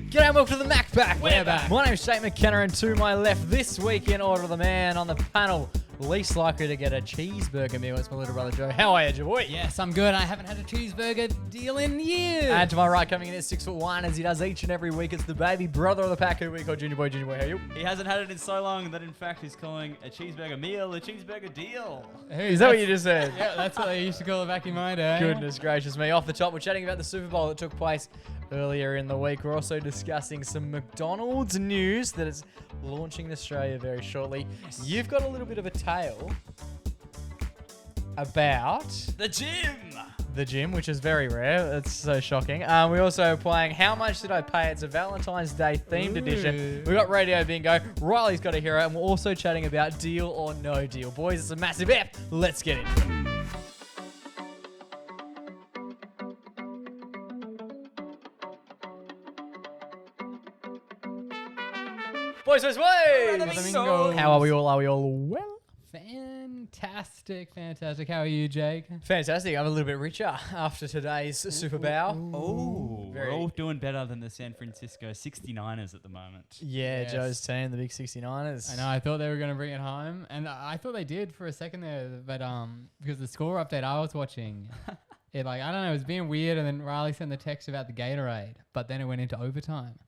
G'day and welcome to the MacPack. We're back. My name's Shane McKenna, and to my left this week in order, the man on the panel least likely to get a cheeseburger meal. It's my little brother Joe. How are you, boy? Yes, I'm good. I haven't had a cheeseburger deal in years. And to my right, coming in at 6'1", as he does each and every week, it's the baby brother of the pack who we call Junior Boy. Junior Boy, how are you? He hasn't had it in so long that in fact he's calling a cheeseburger meal a cheeseburger deal. Is that what you just said? Yeah, that's what they used to call it back in my day. Goodness gracious me. Off the top, we're chatting about the Superbowl that took place earlier in the week. We're also discussing some McDonald's news that is launching in Australia very shortly. You've got a little bit of a tale about The gym! which is very rare. It's so shocking. We also are playing How Much Did I Pay? It's a Valentine's Day themed edition. We got Radio Bingo. Riley's got a hero. And we're also chatting about Deal or No Deal. Boys, it's a massive F. Let's get it. Boys, Bingo. how are we all? Are we all well? Fantastic. How are you, Jake? Fantastic. I'm a little bit richer after today's Superbowl. Oh, Very- we're all doing better than the San Francisco 69ers at the moment. Yeah, Yes. Joe's team, the big 69ers. I know. I thought they were going to bring it home, and I thought they did for a second there, but because the score update I was watching, I don't know, it was being weird, and then Riley sent the text about the Gatorade, but then it went into overtime.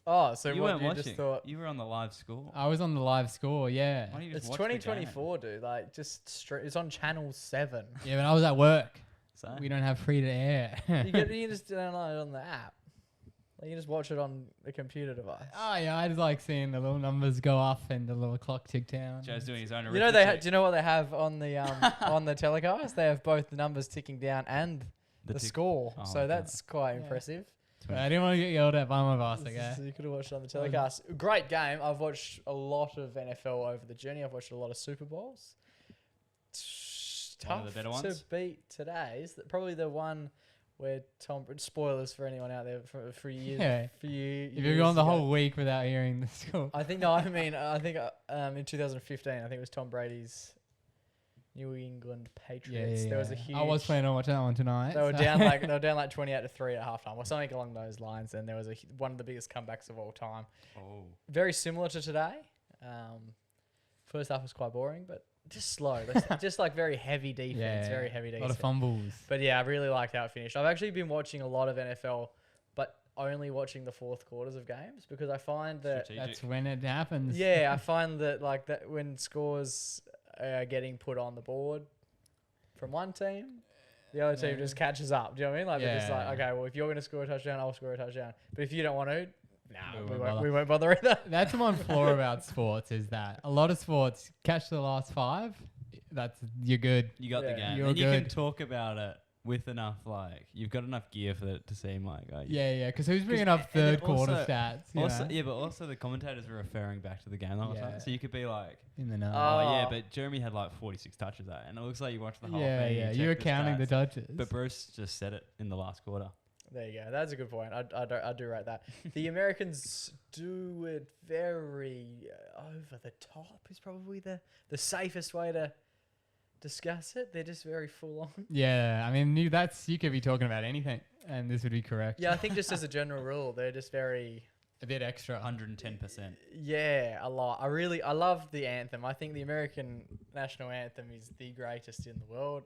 Oh, so You what weren't you watching. just thought? You were on the live score. I was on the live score, yeah. Why don't you just It's watch the game? 2024, dude. Like, just straight. It's on Channel 7. Yeah, but I was at work. So? We don't have free to air. You just download it on the app. Like, you just watch it on the computer device. Oh yeah, I just like seeing the little numbers go off and the little clock tick down. Joe's doing his own You know do arithmetic. you know what they have on the on the telecast? They have both the numbers ticking down and the tick- score. Oh, So God. that's quite Yeah. impressive. But I didn't want to get yelled at by my boss, okay? So you could have watched it on the telecast. Great game. I've watched a lot of NFL over the journey. I've watched a lot of Super Bowls. It's One of tough the better to ones? beat today's. Probably the one where Tom. Spoilers for anyone out there for you. Yeah. For you. If you've gone the whole week without hearing the score. I think in 2015, I think it was Tom Brady's New England Patriots. There was a huge. I was planning on watching that one tonight. They were so- down like 28-3 at halftime, or something along those lines. And there was one of the biggest comebacks of all time. Oh. Very similar to today. First half was quite boring, but just slow. Just like very heavy defense. Very heavy A defense. lot of fumbles. But yeah, I really liked how it finished. I've actually been watching a lot of NFL, but only watching the fourth quarters of games because I find that Strategic. That's when it happens. I find that like that when scores are getting put on the board from one team, the other team just catches up. Do you know what I mean? Like they're just like, Yeah. okay, well if you're going to score a touchdown, I'll score a touchdown. But if you don't want to, We we won't bother either. That's the one flaw about sports is that a lot of sports catch the last five. You're good. You got the Yeah. game. You're And you can good. talk about it with enough, you've got enough gear for it to seem like, Yeah. Because who's bringing and up then third quarter also- stats? you Also, know? yeah, but also the commentators were referring back to the game the whole Yeah. time. So you could be like, In the know. oh, yeah, Oh. but Jeremy had like 46 touches that, and it looks like you watched the whole yeah, thing. yeah. and You were checked counting the stats. touches. But Bruce just said it in the last quarter. There you go. That's a good point. I do rate that. The Americans do it very over the top is probably the safest way to discuss it. They're just very full on. Yeah, I mean, you could be talking about anything, and this would be correct. Yeah, I think just as a general rule, they're just very, A bit extra. 110%. a lot. I love the anthem. I think the American national anthem is the greatest in the world.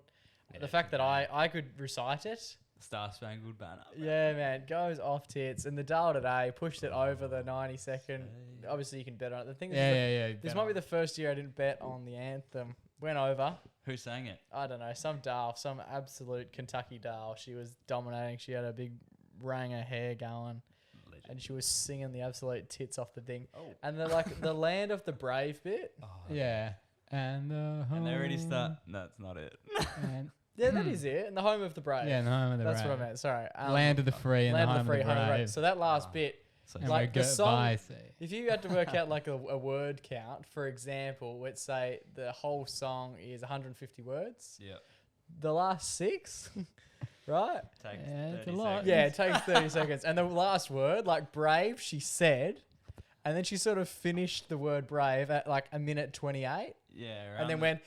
It The fact that actually I could recite it, Star Spangled Banner. yeah, man, goes off tits. And the Dale today pushed it over the 90-second. Say. Obviously, you can bet on it. The thing is, Yeah. this might be the first year I didn't bet on the anthem. Went over. Who sang it? I don't know, some absolute Kentucky Dale. She was dominating. She had a big ranger hair going, Legend. and she was singing the absolute tits off the thing. Oh. And they're like the land of the brave bit. Oh. Yeah. And And they already start. No, that's not it. And, Yeah, that is it. And the home of the brave. yeah, and the home of the That's brave. what I meant. Sorry. Land of the free and land the home of the free, of the home of the brave. brave. So that last Oh. bit, So And like we the go song- by, see. if you had to work out like a word count, for example, let's say the whole song is 150 words. yeah. The last 6, right? Takes Yeah, it's a 30 lot. seconds. Yeah, it takes 30 seconds. And the last word, like brave, she said, and then she sort of finished the word brave at like a minute 28, Yeah. and then around went,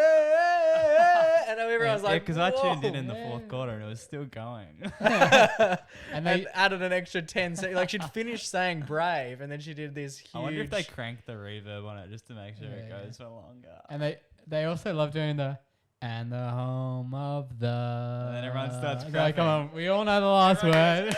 "Eh," and everyone's like, because I tuned in the Yeah. fourth quarter and it was still going. And and they added an extra 10 seconds. Like she'd finished saying brave, and then she did this huge. I wonder if they cranked the reverb on it just to make sure it Yeah. goes for longer. and they also love doing the and the home of the. And then everyone starts They're like, come clapping. on, we all know the last word.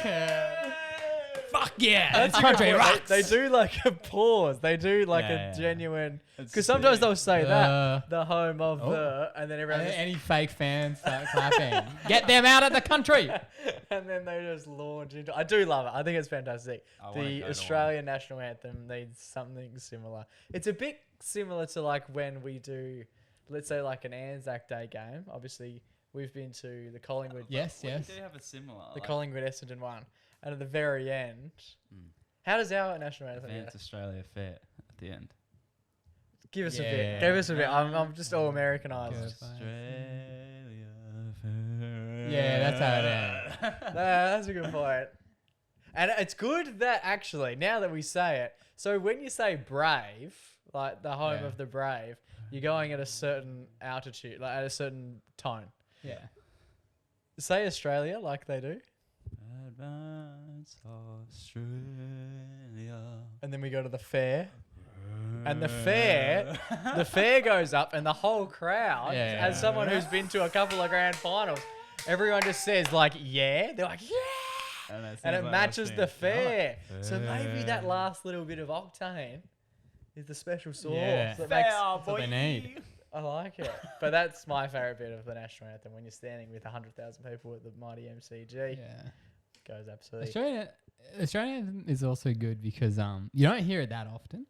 Fuck yeah! That's It's a good country point. rocks. They do like a pause. They do like Yeah, a yeah. genuine. It's Because sometimes sick. they'll say that the home of Oh. the, and then everyone And then just, any fake fans start clapping. Get them out of the country. and then they just launch into. I do love it. I think it's fantastic. I wanna The go to Australian national anthem needs something similar. It's a bit similar to like when we do, let's say like an Anzac Day game. Obviously, we've been to the Collingwood. Yes, We yes. do have a similar. The like, Collingwood Essendon one, and at the very end, Mm. how does our national anthem go? Advance Australia Fair at the end. Give us a Yeah. bit. Give us a bit. I'm just all Americanized. Good. Australia Fair. Yeah, that's how it ends. No, that's a good point. And it's good that actually, now that we say it, so when you say brave, like the home Yeah. of the brave, you're going at a certain altitude, like at a certain tone. Yeah. Say Australia like they do, Advance Australia. and then we go to the fair. And the fair goes up, and the whole crowd, Yeah. as someone who's been to a couple of grand finals, everyone just says like, yeah. They're like, yeah. And it matches the fair. So maybe that last little bit of octane is the special sauce Yeah. that Fair, makes. That's what they need. I like it. But that's my favourite bit of the national anthem when you're standing with 100,000 people at the mighty MCG. Yeah. Goes absolutely. Australian is also good because you don't hear it that often.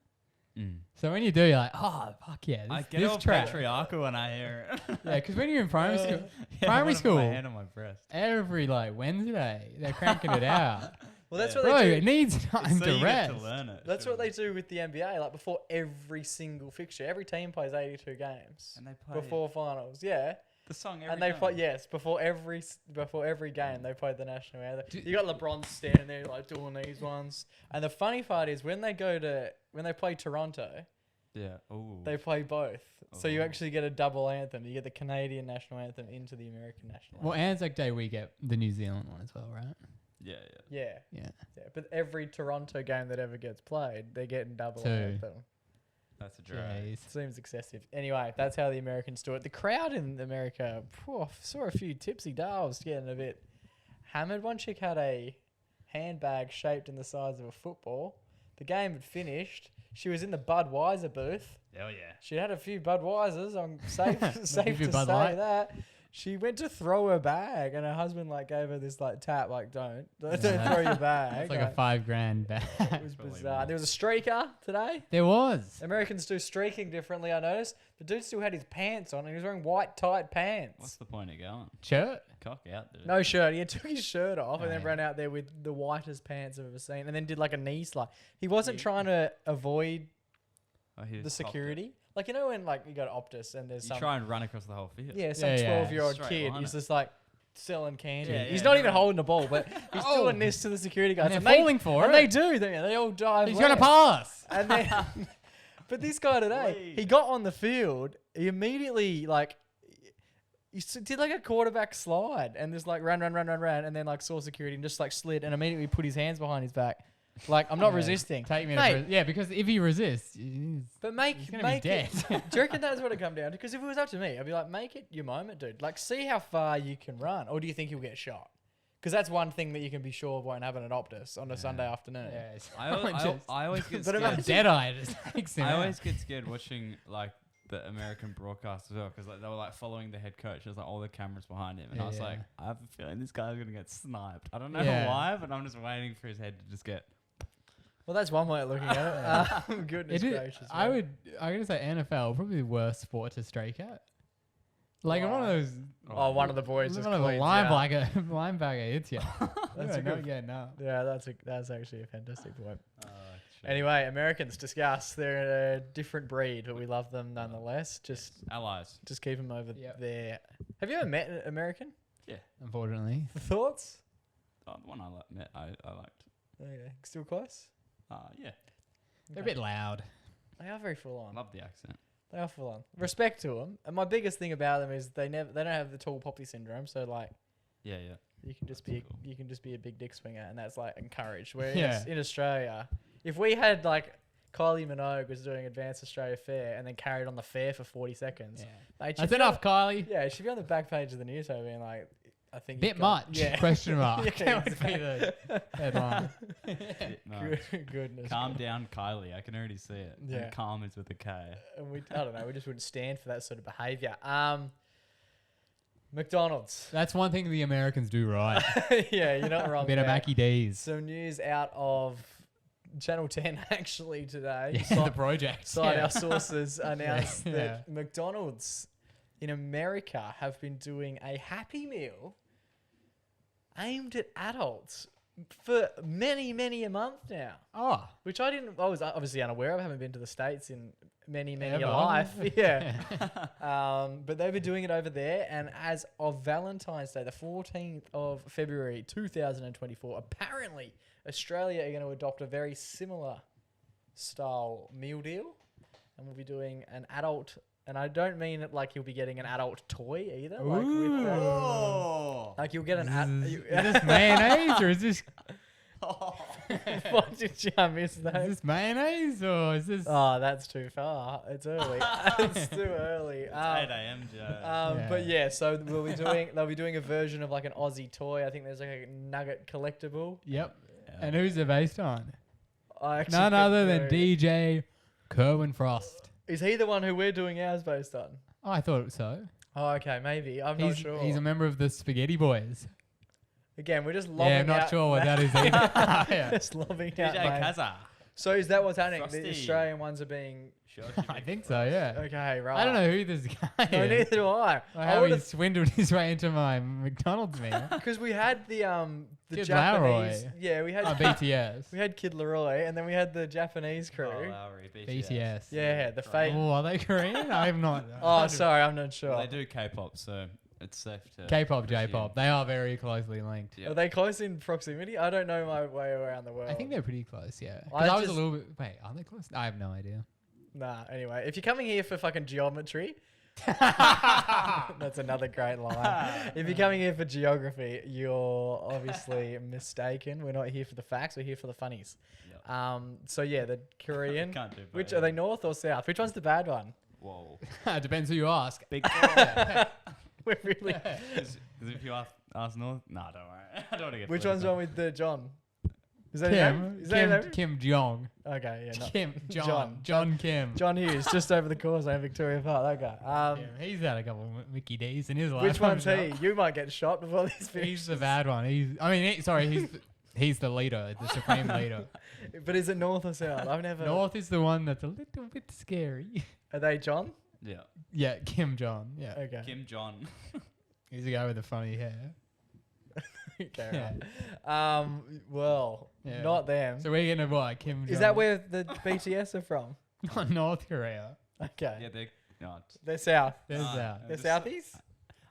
Mm. So when you do, you're like, oh fuck yeah, I this, get this all track. patriarchal when I hear it. Yeah, because when you're in primary school, Yeah, I primary wanna put school, my hand on my breast. every like Wednesday they're cranking it out. Well, that's Yeah. what Bro, they it do. needs time So to you rest. get to learn it. That's what they surely. do with the NBA. Like before every single fixture, every team plays 82 games And they play before finals. Yeah. the song every And they time. play, yes, before every game they played the national anthem. You got LeBron standing there like doing these ones. And the funny part is when they play Toronto, Yeah. Ooh. they play both. So you Oh. actually get a double anthem. You get the Canadian national anthem into the American national Well, anthem. Anzac Day we get the New Zealand one as well, right? Yeah, Yeah, Yeah. yeah. But every Toronto game that ever gets played, they're getting double Two. anthem. That's a drag. Jeez. Seems excessive. Anyway, that's how the Americans do it. The crowd in America, saw a few tipsy dolls getting a bit hammered. One chick had a handbag shaped in the size of a football. The game had finished. She was in the Budweiser booth. Oh yeah. She had a few Budweisers. I'm safe Give to you say Bud Light. that. She went to throw her bag, and her husband like gave her this like tap, like don't throw your bag. It's like a $5,000 bag. It was Probably bizarre. more. There was a streaker today. There was. Americans do streaking differently, I noticed. The dude still had his pants on, and he was wearing white tight pants. What's the point of going? Shirt. Cock out, dude. No shirt. He took his shirt off and then Yeah. ran out there with the whitest pants I've ever seen, and then did like a knee slide. He wasn't Yeah. trying to avoid Oh, he the just popped it. security. Like, you know when like you go to Optus and there's You some try and run across the whole field. some Yeah. 12-year-old Straight kid line is it. just like selling candy. Yeah, He's yeah, not even right. holding the ball, but he's Oh. doing this to the security guards. And they're falling for and it. they do. They all dive. He's going to left. pass. And then, but this guy today, Wait. he got on the field. He immediately did like a quarterback slide and just like ran, and then like saw security and just like slid and immediately put his hands behind his back. Like I'm not Yeah. resisting. Take me Mate, to yeah, because if he resists, he's but gonna be dead. Do you reckon that's what it come down to? Because if it was up to me, I'd be like, make it your moment, dude. Like, see how far you can run, or do you think you'll get shot? Because that's one thing that you can be sure won't happen at Optus on a Sunday afternoon. Yeah, it's I always get But scared. imagine- dead eye just takes him I out. always get scared watching like the American broadcast as well because like they were like following the head coach. There's like all the cameras behind him, and I was Yeah. like, I have a feeling this guy's gonna get sniped. I don't know Yeah. why, but I'm just waiting for his head to just get. Well, that's one way of looking at it. Goodness It is- gracious. I man. gotta say NFL probably the worst sport to strike at. Like one of those Oh, one of the boys just one of the cleans out. linebacker hits you. That's a good- no. Yeah, that's actually a fantastic point. Oh, shit. Anyway, Americans, discuss. They're a different breed, but we love them nonetheless. Just Allies. keep them over Yep. there. Have you ever met an American? Unfortunately. Thoughts? Oh, the one met, I liked. Okay, still close. Yeah. They're a bit loud. They are very full on. Love the accent. They are full on. Respect to them. And my biggest thing about them is they don't have the tall poppy syndrome. So like, Yeah. you can just That's be cool. you can just be a big dick swinger, and that's like encouraged. Where Yeah. in Australia, if we had like Kylie Minogue was doing Advanced Australia Fair and then carried on the fair for 40 seconds, mate, she'd That's be enough, Kylie. Yeah, it should be on the back page of the newspaper being like, I think Bit you've got- much? Yeah. Question mark. Yeah, That would be the headline. Bit much. Goodness. Calm down, Kylie. I can already see it. Yeah. And calm is with a K. And I don't know. We just wouldn't stand for that sort of behaviour. McDonald's. That's one thing the Americans do right. Yeah, you're not wrong. A bit of there. Mackie D's. Some news out of Channel 10 actually today. Yeah, Cite- the project. Cite yeah. our sources announced Yeah. that McDonald's in America have been doing a Happy Meal aimed at adults for many a month now. Oh. Which I was obviously unaware of. I haven't been to the States in many a Ever. life. Yeah. But they've been doing it over there. And as of Valentine's Day, the 14th of February 2024, apparently Australia are going to adopt a very similar style meal deal. And we'll be doing an adult... And I don't mean it like you'll be getting an adult toy either. Like, with, Oh. like you'll get an... Is this mayonnaise or is this What did you miss is that? this mayonnaise or is this? Oh, that's too far. It's early. It's too early. It's 8 a.m., Joe. But yeah, so they'll be doing a version of like an Aussie toy. I think there's like a nugget collectible. Yep. Yeah. And who's it based on? I actually None don't other than know. DJ Kerwin Frost. Is he the one who we're doing ours based on? Oh, I thought so. Oh, okay, maybe. I'm not sure. He's a member of the Spaghetti Boys. Again, we're just lobbing Yeah, I'm not out sure what that is either. Yeah. Just lobbing out. DJ names. Kazza. So is that what's happening? The Frosty. Australian ones are being... Sure. I think so, yeah. Okay, right. I don't know who this guy No, is. neither do I. Or I how he would've- swindled his way into my McDonald's meal. Because we had the Kid Japanese... Laroi. Yeah, we had... Oh, BTS. We had Kid Leroy, and then we had the Japanese crew. Oh, Lowry, BTS. Yeah, the fake... Oh, are they Korean? I have not. Oh, sorry, I'm not sure. Well, they do K-pop, so it's safe to... K-pop, presume. J-pop. They are very closely linked. Yeah. Are they close in proximity? I don't know my way around the world. I think they're pretty close, yeah. 'Cause I I was a just- little bit... Wait, are they close? I have no idea. Nah, anyway. If you're coming here for fucking geometry... That's another great line. If you're coming here for geography, you're obviously mistaken. We're not here for the facts. We're here for the funnies. Yep. So yeah, the Korean... Can't do both. Which are they, north or south? Which one's the bad one? Whoa. Depends who you ask. Big four. We're really... Because if you ask North... Nah, don't worry. I don't want to get Which political. one's one with the John? Is that his name? Kim. Is that his name? Kim Jong. Okay, yeah. Not Kim. John. John Kim. John Hughes, just over the causeway in Victoria Park. That guy. Yeah, he's had a couple of Mickey D's in his life. Which I'm one's sure. he? You might get shot before this He's finishes. the bad one. He's the leader, the supreme leader. But is it north or south? I've never. North is the one that's a little bit scary. Are they John? Yeah. Yeah, Kim Jong. Yeah, Okay. Kim John. he's the guy with the funny hair. Okay. Yeah. Right. Well, Yeah. not them. So we're getting a what? Kim Jong. Is that where the BTS are from? Not North Korea. Okay. Yeah, they're not. They're south. There's No, that. They're just- Southies?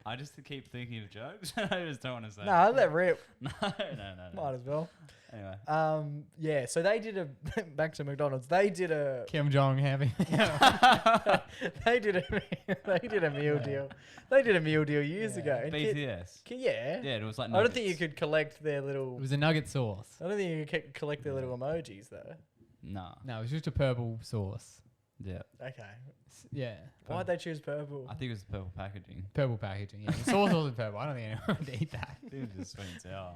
I just keep thinking of jokes. I just don't want to say. No, I'll let rip. no. Might as well. Anyway. Yeah, so they did a back to McDonald's. They did a Kim Jong having. they did a meal deal. They did a meal deal years Yeah. ago. And BTS. yeah. Yeah, it was like. I don't think you nuggets. could collect their It little. was a nugget sauce. I don't think you could collect their little emojis though. Nah. No, it was just a purple sauce. Yeah. Okay. Yeah. Why'd they choose purple? I think it was purple packaging. Purple packaging. Yeah, the sauce wasn't purple. I don't think anyone would eat that. I think it was just sweet and sour.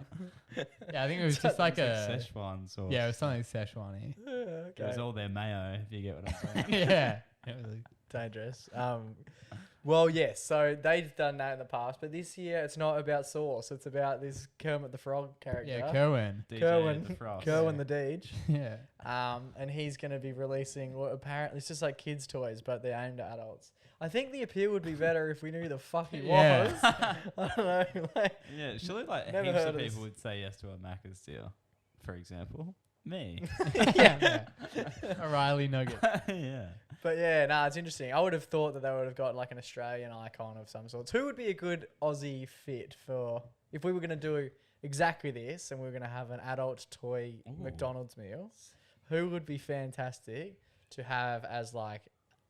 Yeah, I think it was just like a. Szechuan sauce. Yeah, it was something Szechuan-y. It was Okay. all their mayo, if you get what I'm saying. Yeah. It was like, Dangerous. Well, yes. So they've done that in the past, but this year it's not about sauce. It's about this Kermit the Frog character. yeah, Kerwin. DJ Kerwin, the Frost. Kerwin the Deej. Yeah. And he's going to be releasing what apparently it's just like kids' toys, but they're aimed at adults. I think the appeal would be better if we knew who the fuck he Yeah. was. I don't know. Like, Yeah, surely like Never heaps heard of of this. people would say yes to a Macca's deal, for example. Me. yeah. A Riley nugget. yeah. But yeah, nah, it's interesting. I would have thought that they would have got like an Australian icon of some sorts. Who would be a good Aussie fit for if we were going to do exactly this and we were going to have an adult toy Ooh. McDonald's meal? Who would be fantastic to have as like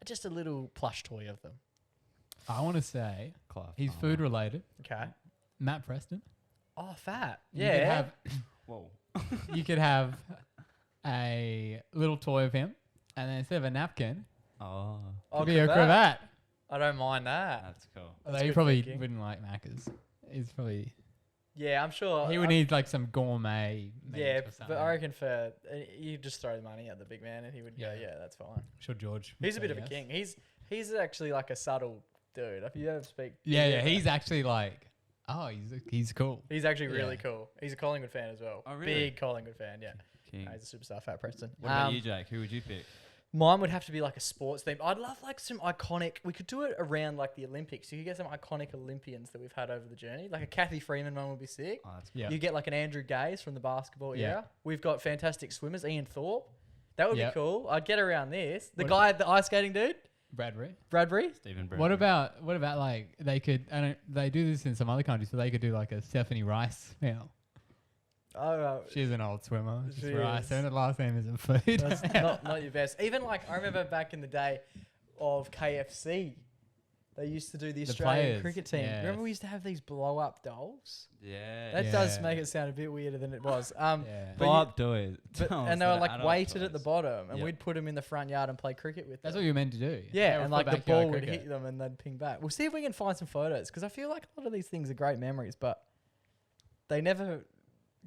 just a little plush toy of them. I want to say Clive he's Palmer. food related. Okay. Matt Preston. Oh, fat. You Yeah. could have, Whoa. you could have a little toy of him, and then instead of a napkin, Oh, could be a cravat. I don't mind that. that's cool. Although That's he good probably thinking. wouldn't like Macca's. He's probably Yeah, I'm sure. he would need like some gourmet. meat Yeah, or but something. I reckon for you just throw the money at the big man and he would go, Yeah. yeah, that's fine. I'm sure George. would He's a say bit of a yes. king. He's actually like a subtle dude. If you ever speak, Yeah. He's actually like, he's cool. he's actually really Yeah. cool. He's a Collingwood fan as well. Oh, really? Big Collingwood fan. Yeah, King. he's a superstar. Fat Preston. What about you, Jake? Who would you pick? Mine would have to be like a sports theme. I'd love like some iconic. We could do it around like the Olympics. You could get some iconic Olympians that we've had over the journey. Like a Kathy Freeman one would be sick. Oh, that's Yeah. You get like an Andrew Gaze from the basketball Yeah. era. We've got fantastic swimmers, Ian Thorpe. That would Yep. be cool. I'd get around this. The What- guy, the ice skating dude, Bradbury. Bradbury. Stephen Brown. What about like they could? I don't. They do this in some other countries, but they could do like a Stephanie Rice meal. Oh, She's an old swimmer. It's She Rice, is. and her last name isn't food. that's not your best. Even like I remember back in the day of KFC, they used to do the Australian players, cricket team. yes. Remember we used to have these blow up dolls. Yeah. That does Yeah. make it sound a bit weirder than it was. yeah. but Blow you- up toys. and they were like weighted at the bottom, and Yep. we'd put them in the front yard and play cricket with That's them. what you're meant to do. Yeah, They were and for like the backyard ball would cricket. hit them and they'd ping back. We'll see if we can find some photos because I feel like a lot of these things are great memories, but they never.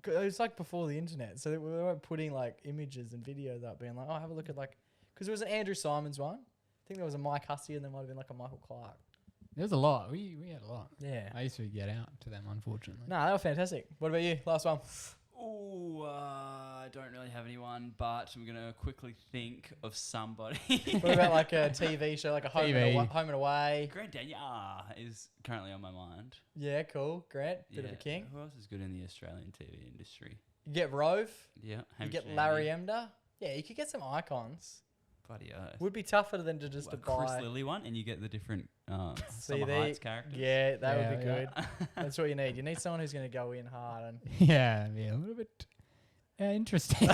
It was like before the internet, so we weren't putting like images and videos up, being like, "Oh, have a look at like," because it was an Andrew Simons one. I think there was a Mike Hussey, and there might have been like a Michael Clark. There was a lot. We had a lot. Yeah. I used to get out to them, unfortunately. No, they were fantastic. What about you? Last one. Oh, I don't really have anyone, but I'm gonna quickly think of somebody. What about like a TV show, like a TV. Home and Away? Grant Daniel is currently on my mind. Yeah, cool. Grant, bit of a Yeah. king. Who else is good in the Australian TV industry? You get Rove. Yeah, You Hamish get Andy. Larry Emder. Yeah, you could get some icons. Bloody oath. Would be tougher than to just A to Chris buy. Lilly one, and you get the different See, Summer they- Heights characters. Yeah, that would be Yeah, good. That's what you need. You need someone who's going to go in hard. And Yeah, a little bit interesting.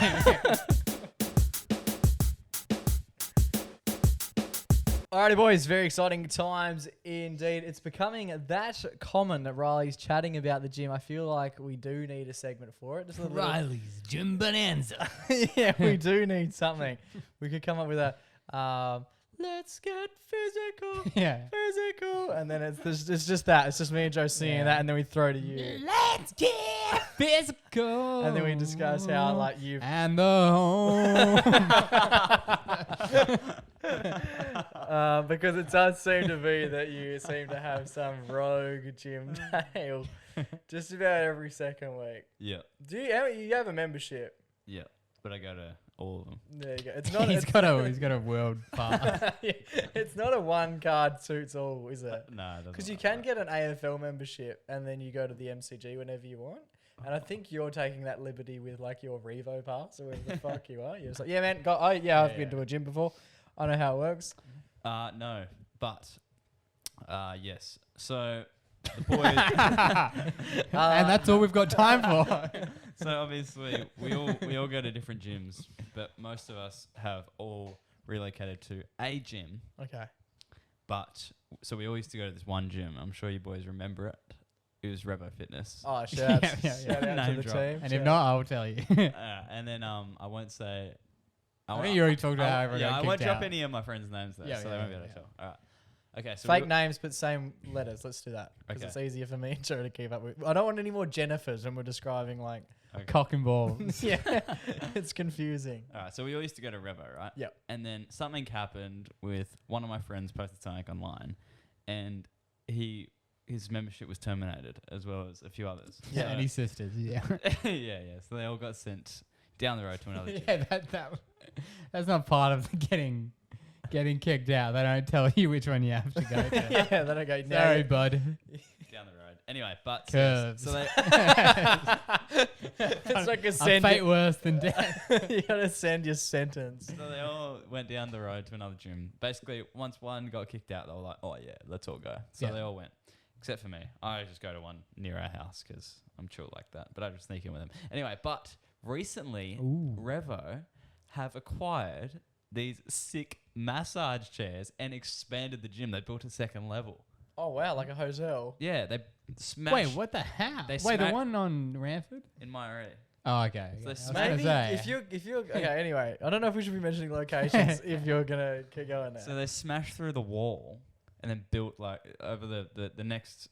Alrighty, boys. Very exciting times indeed. It's becoming that common that Riley's chatting about the gym. I feel like we do need a segment for it. Just a little. Riley's Gym Bonanza. Yeah, we do need something. We could come up with a. Let's get physical. Yeah. Physical, and then it's just that. It's just me and Joe singing Yeah. that, and then we throw to you, Let's get physical. and then we discuss how like you've and the home. because it does seem to be that you seem to have some rogue gym tale just about every second week. Yeah, Do you have a membership? yeah. But I go to all of them. There you go. It's not. he's got a world pass. Yeah, it's not a one card suits all, is it? No, Because you can get an AFL membership and then you go to the MCG whenever you want. And I think you're taking that liberty with like your Revo pass or whatever the fuck you are. You're just like, yeah, man. I've been to a gym before. I know how it works. No, but yes. So the boys. And that's all we've got time for. So obviously we all go to different gyms, but most of us have all relocated to a gym. Okay. But so we all used to go to this one gym. I'm sure you boys remember it. It was Revo Fitness. Oh, shout out Yeah. to Name the drop. team. And if not, I'll tell you. And then I won't say. I think you already talked about how everyone Yeah, got I won't kicked drop out. any of my friends' names there, Yeah, so yeah, they won't be yeah, able to yeah. tell. All right. Okay. So Fake names, but same letters. Let's do that. Because Okay. it's easier for me and Joe to keep up with. I don't want any more Jennifers when we're describing like. Okay. Cock and balls. Yeah. It's confusing. All right, so we all used to go to Revo, right? Yep. And then something happened with one of my friends posted something online, and his membership was terminated, as well as a few others. Yeah, So- and his sisters. Yeah. yeah. So they all got sent down the road to another gym. Yeah, that's not part of the getting kicked out. They don't tell you which one you have to go to. Yeah, then I go, no. Sorry, bud. Down the road. Anyway, but Curves. so they It's like a A send. fate worse than death. You gotta send your sentence. so they all went down the road to another gym. Basically, once one got kicked out, they were like, "Oh yeah, let's all go." So Yeah. they all went, except for me. I just go to one near our house because I'm chill like that. But I just sneak in with them. Anyway, but recently, Ooh. Revo have acquired these sick massage chairs and expanded the gym. They built a second level. Oh wow, like a hotel. Yeah, they smashed. Wait, what the hell? They Wait, the smack- one on Ranford? In my area. Oh, okay. So okay. they I was smack- gonna Maybe say. if you're okay. Anyway, I don't know if we should be mentioning locations if you're gonna keep going there. So they smashed through the wall and then built like over the next.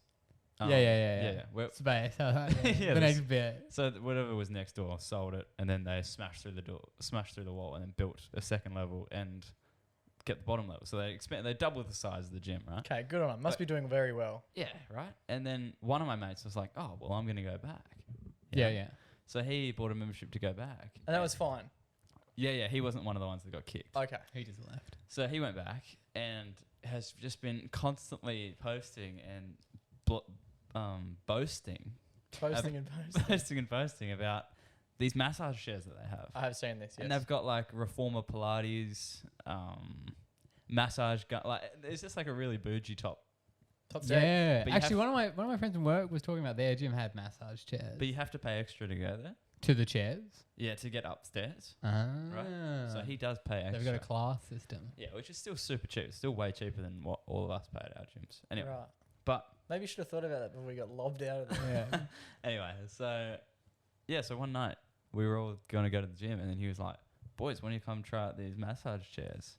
Yeah. Well, Space. Yeah, The this- next bit. so whatever was next door sold it, and then they smashed through the wall, and then built a second level and kept the bottom level. So they doubled the size of the gym, right? Okay, good on them. Must be doing very well. Yeah, right. And then one of my mates was like, "Oh, well, I'm gonna go back." Yeah. So he bought a membership to go back. And that was fine. Yeah. He wasn't one of the ones that got kicked. Okay. He just left. So he went back and has just been constantly posting and boasting, Posting and posting. posting and posting about these massage chairs that they have. I have seen this, yes. And they've got like reformer Pilates, massage gun. Like it's just like a really bougie top. Top set. Yeah. But you Actually, one of my friends from work was talking about their gym had massage chairs. But you have to pay extra to go there. To the chairs? Yeah, to get upstairs. Ah. So he does pay extra. They've got a class system. Yeah, which is still super cheap. It's still way cheaper than what all of us pay at our gyms. Anyway, Right. but Maybe you should have thought about that before we got lobbed out of there. Yeah. anyway, so one night we were all going to go to the gym, and then he was like, "Boys, when you come try out these massage chairs?"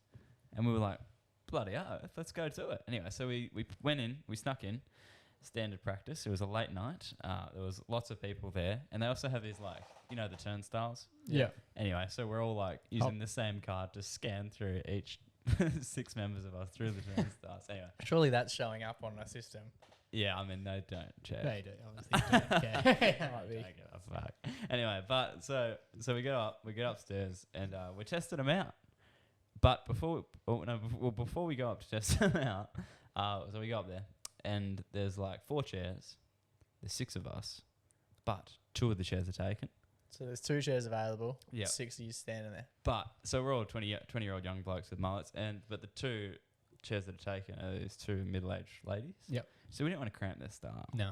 And we were like, "Bloody hell, let's go to it." Anyway, so we went in, we snuck in, standard practice. It was a late night. There was lots of people there, and they also have these like, you know, the turnstiles. Yeah. Anyway, so we're all like using the same card to scan through each 6 members of us through the turnstiles. Anyway, Surely that's showing up on a system. yeah, I mean they don't check. They do, obviously. Don't care. Might be. Don't give a fuck. Anyway, but so we get upstairs and we're testing them out. But before we go up to test them out, so we go up there and there's like 4 chairs. There's 6 of us, but 2 of the chairs are taken. So there's 2 chairs available. Yep. 6 of you standing there. But so we're all 20-year-old young blokes with mullets, but the 2 chairs that are taken are these 2 middle-aged ladies. Yep. So we didn't want to cramp their style. No.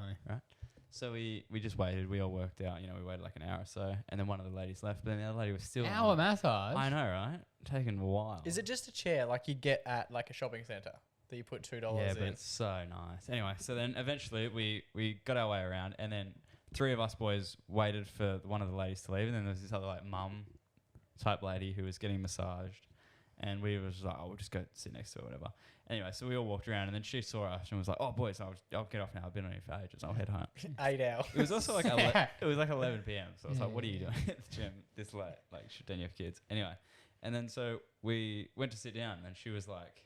So we just waited. We all worked out. You know, we waited like an hour or so, and then one of the ladies left, but then the other lady was still. Hour massage? I know, right? Taking a while. Is it just a chair like you get at like a shopping centre that you put $2 Yeah, in? but it's so nice. Anyway, so then eventually we got our way around, and then 3 of us boys waited for one of the ladies to leave, and then there was this other like mum type lady who was getting massaged, and we was like, oh, we'll just go sit next to her, whatever. Anyway, so we all walked around, and then she saw us and was like, oh, boys, I'll get off now. I've been on here for ages. I'll head home. 8 hours. It was also like it was like 11 p.m. So I was like, what are you doing at the gym this late? Like, don't you have kids? Anyway, and then so we went to sit down, and she was like,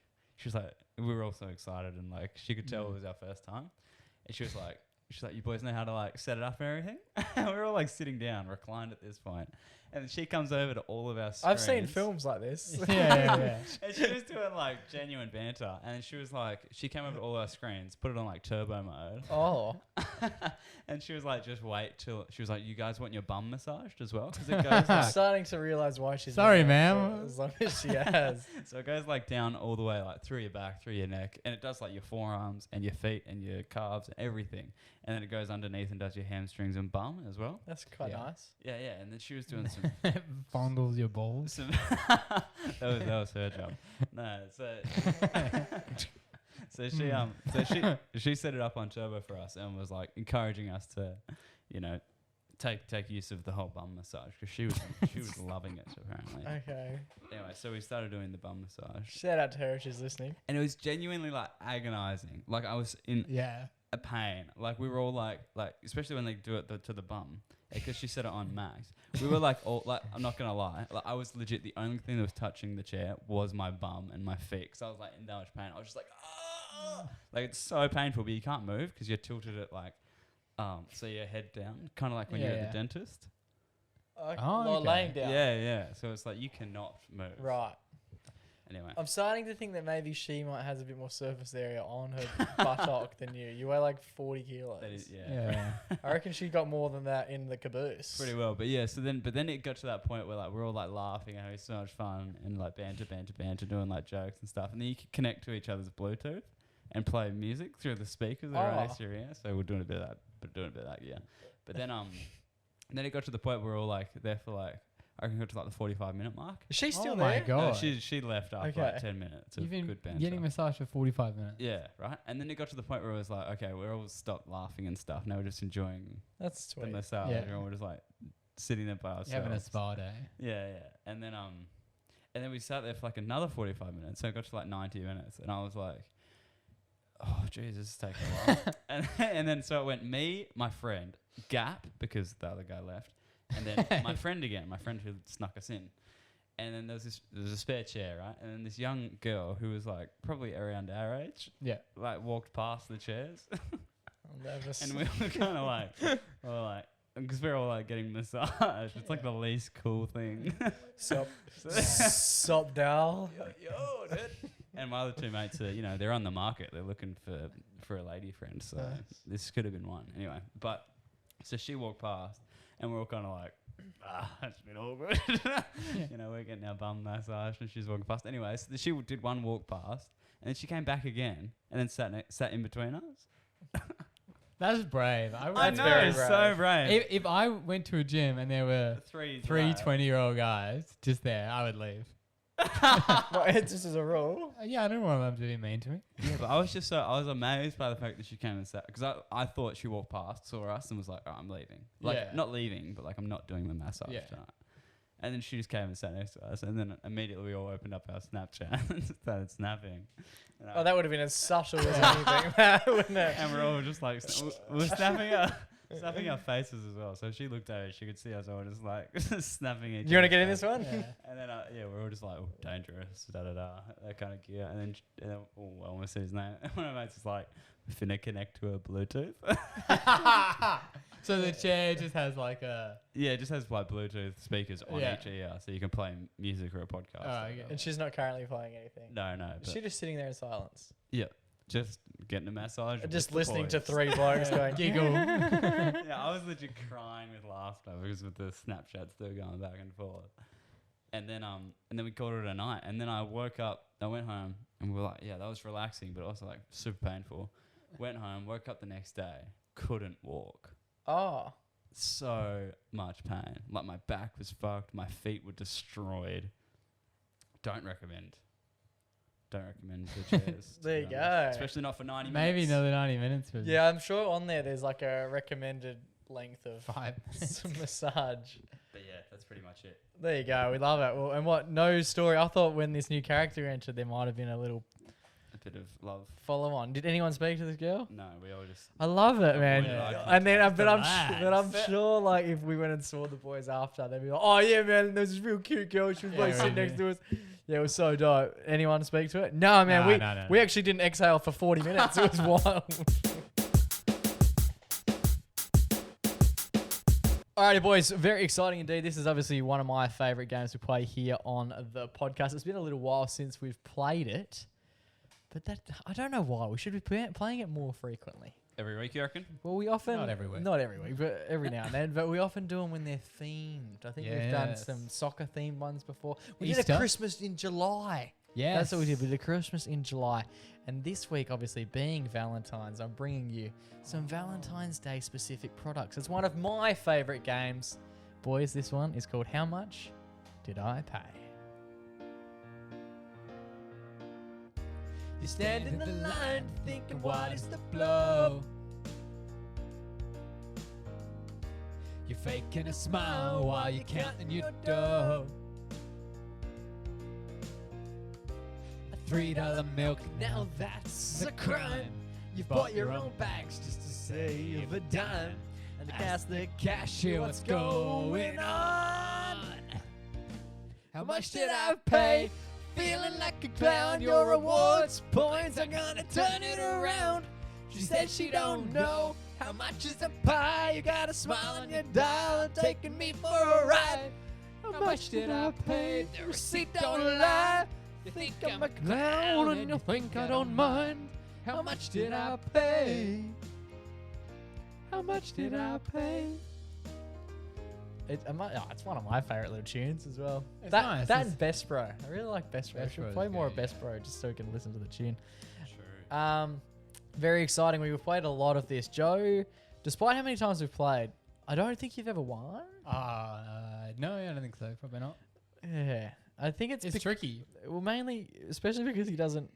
we were all so excited, and like she could tell it was our first time, and she's like, you boys know how to like set it up and everything? And we were all like sitting down, reclined at this point. And she comes over to all of our screens. I've seen films like this. Yeah. And she was doing like genuine banter. And she was like, she came over to all our screens, put it on like turbo mode. Oh. And she was like, just wait till, she was like, you guys want your bum massaged as well? Because it goes I'm like, starting to realise why she's Sorry, been there ma'am. for as long as she has. so it goes like down all the way, like through your back, through your neck. And it does like your forearms and your feet and your calves and everything. And then it goes underneath and does your hamstrings and bum as well. That's quite Yeah. nice. Yeah. And then she was doing Fondles your balls. some that was her job. No, so she set it up on turbo for us and was like encouraging us to, you know, take use of the whole bum massage because she was loving it apparently. Okay. Anyway, so we started doing the bum massage Shout out to her if she's listening. and it was genuinely like agonizing. Like I was in Yeah. a pain. Like we were all like especially when they do it to the bum because she set it on max. We were like all like I'm not gonna lie. Like I was legit the only thing that was touching the chair was my bum and my feet because I was like in that much pain. I was just like like it's so painful, but you can't move because you're tilted at like so your head down, kind of like when you're at the dentist. Oh, okay. Laying down. Yeah. So it's like you cannot move. Right. Anyway. I'm starting to think that maybe she might has a bit more surface area on her buttock than you. You weigh like 40 kilos. That is, Yeah. I reckon she got more than that in the caboose. Pretty well, but yeah. So then it got to that point where like we're all like laughing and having so much fun and like banter, doing like jokes and stuff, and then you could connect to each other's Bluetooth and play music through the speakers that are right next to your ear. So we're doing a bit of that, yeah. But then then it got to the point where we're all like there for like I reckon got to like the 45-minute mark. Is she still Oh there? my No, God. she left after Okay. like 10 minutes of You've been good banter. getting massaged for 45 minutes. Yeah, right. And then it got to the point where it was like, okay, we're all stopped laughing and stuff. Now we're just enjoying That's the sweet. massage, Yeah. and we're just like sitting there by ourselves. You're having a spa day. Yeah, yeah. And then we sat there for like another 45 minutes. So it got to like 90 minutes, and I was like, oh, jeez, this is taking a while. and then so it went me, my friend, Gap, because the other guy left, and then my friend again, my friend who snuck us in. And then there was a spare chair, right? And then this young girl who was like probably around our age, Yeah. like walked past the chairs, I'll never and we were kind of like, because we're all like getting massaged. It's like the least cool thing. Sup, Dal. Yo, dude. And my other two mates are, they're on the market. They're looking for a lady friend. So this could have been one. Anyway, so she walked past, and we're all kind of like, it's been awkward. We're getting our bum massaged, and she's walking past. Anyway, so she did one walk past, and then she came back again, and then sat in between us. That's brave. That's know, very it's brave. so brave. If I went to a gym and there were Three three 20-year-old guys just there, I would leave. Well, it's just as a rule. Yeah, I don't want them to be mean to me. Yeah, but I was amazed by the fact that she came and sat, because I thought she walked past, saw us, and was like, oh, I'm leaving. Like, Yeah. not leaving, but like, I'm not doing the massage tonight. And then she just came and sat next to us, and then immediately we all opened up our Snapchat and started snapping. And Oh, that would have been as subtle as anything, wouldn't it? and we're all just like, we were snapping our faces as well. So if she looked at it, she could see us all just like snapping each other. You want to get in this one? Yeah. And then, we're all just like, oh, dangerous, that kind of gear. And then, I almost said his name. One of my mates is like, we're finna connect to a Bluetooth. So the chair just has like a... Yeah, it just has like Bluetooth speakers on Yeah. each ear, so you can play music or a podcast. Oh, okay. And she's not currently playing anything. No, Is but she just sitting there in silence? just getting a massage. Just with the listening to boys. three blokes going, Giggle. Yeah, I was legit crying with laughter because with the Snapchat still going back and forth. And then we called it a night. And then I woke up, I went home, and we were like, yeah, that was relaxing, but also like super painful. Went home, woke up the next day, couldn't walk. Oh. So much pain. Like my back was fucked, my feet were destroyed. Don't recommend the chairs. to There be you honest. go. Especially not for 90 Maybe minutes. another 90 minutes. Was Yeah, I'm sure on there there's like a recommended length of 5 minutes. some massage. But yeah, that's pretty much it. There you go. We love it. Well, and what? No story. I thought when this new character entered, there might have been a little A bit of love. follow on. Did anyone speak to this girl? No, we all just... I love it, man. Avoided eye And then, contact. but I'm Relax. sure, like, if we went and saw the boys after, they'd be like, "Oh yeah, man, there's this real cute girl. She was like Yeah, sitting yeah. next to us. Yeah, it was so dope." Anyone speak to it? No, man. No. We actually didn't exhale for 40 minutes. It was wild. Alrighty, boys. Very exciting indeed. This is obviously one of my favorite games to play here on the podcast. It's been a little while since we've played it, but I don't know why. We should be playing it more frequently. Every week, you reckon? Well, we often Not every week. not every week, but every now and then. But we often do them when they're themed. I think we've done Yes. some soccer themed ones before. We did Easter. a Christmas in July. Yes. That's what we did. We did a Christmas in July, and this week, obviously being Valentine's, I'm bringing you some Valentine's Day specific products. It's one of my favorite games, boys. This one is called "How Much Did I Pay?" You stand in the line thinking, what is the blow? You're faking a smile while you're counting your dough. A $3 milk, now that's a crime. You've bought your own bags just to save a dime. And ask the cashier what's going on. How much did I pay? Feeling like a clown, your rewards points are gonna turn it around. She said she don't know how much is a pie. You got a smile on your dial, taking me for a ride. How much did I pay? The receipt don't lie. You think I'm a clown and you think I don't mind. How much did I pay? How much did I pay? It's one of my favorite little tunes as well. It's that nice. that and Best Bro. I really like Best Bro. I Best should Bro is play more good, of Best yeah. Bro just so we can listen to the tune. True. Very exciting. We've played a lot of this. Joe, despite how many times we've played, I don't think you've ever won. paid. No, I don't think so. Probably not. Yeah. I think it's tricky. well, mainly, especially because he doesn't.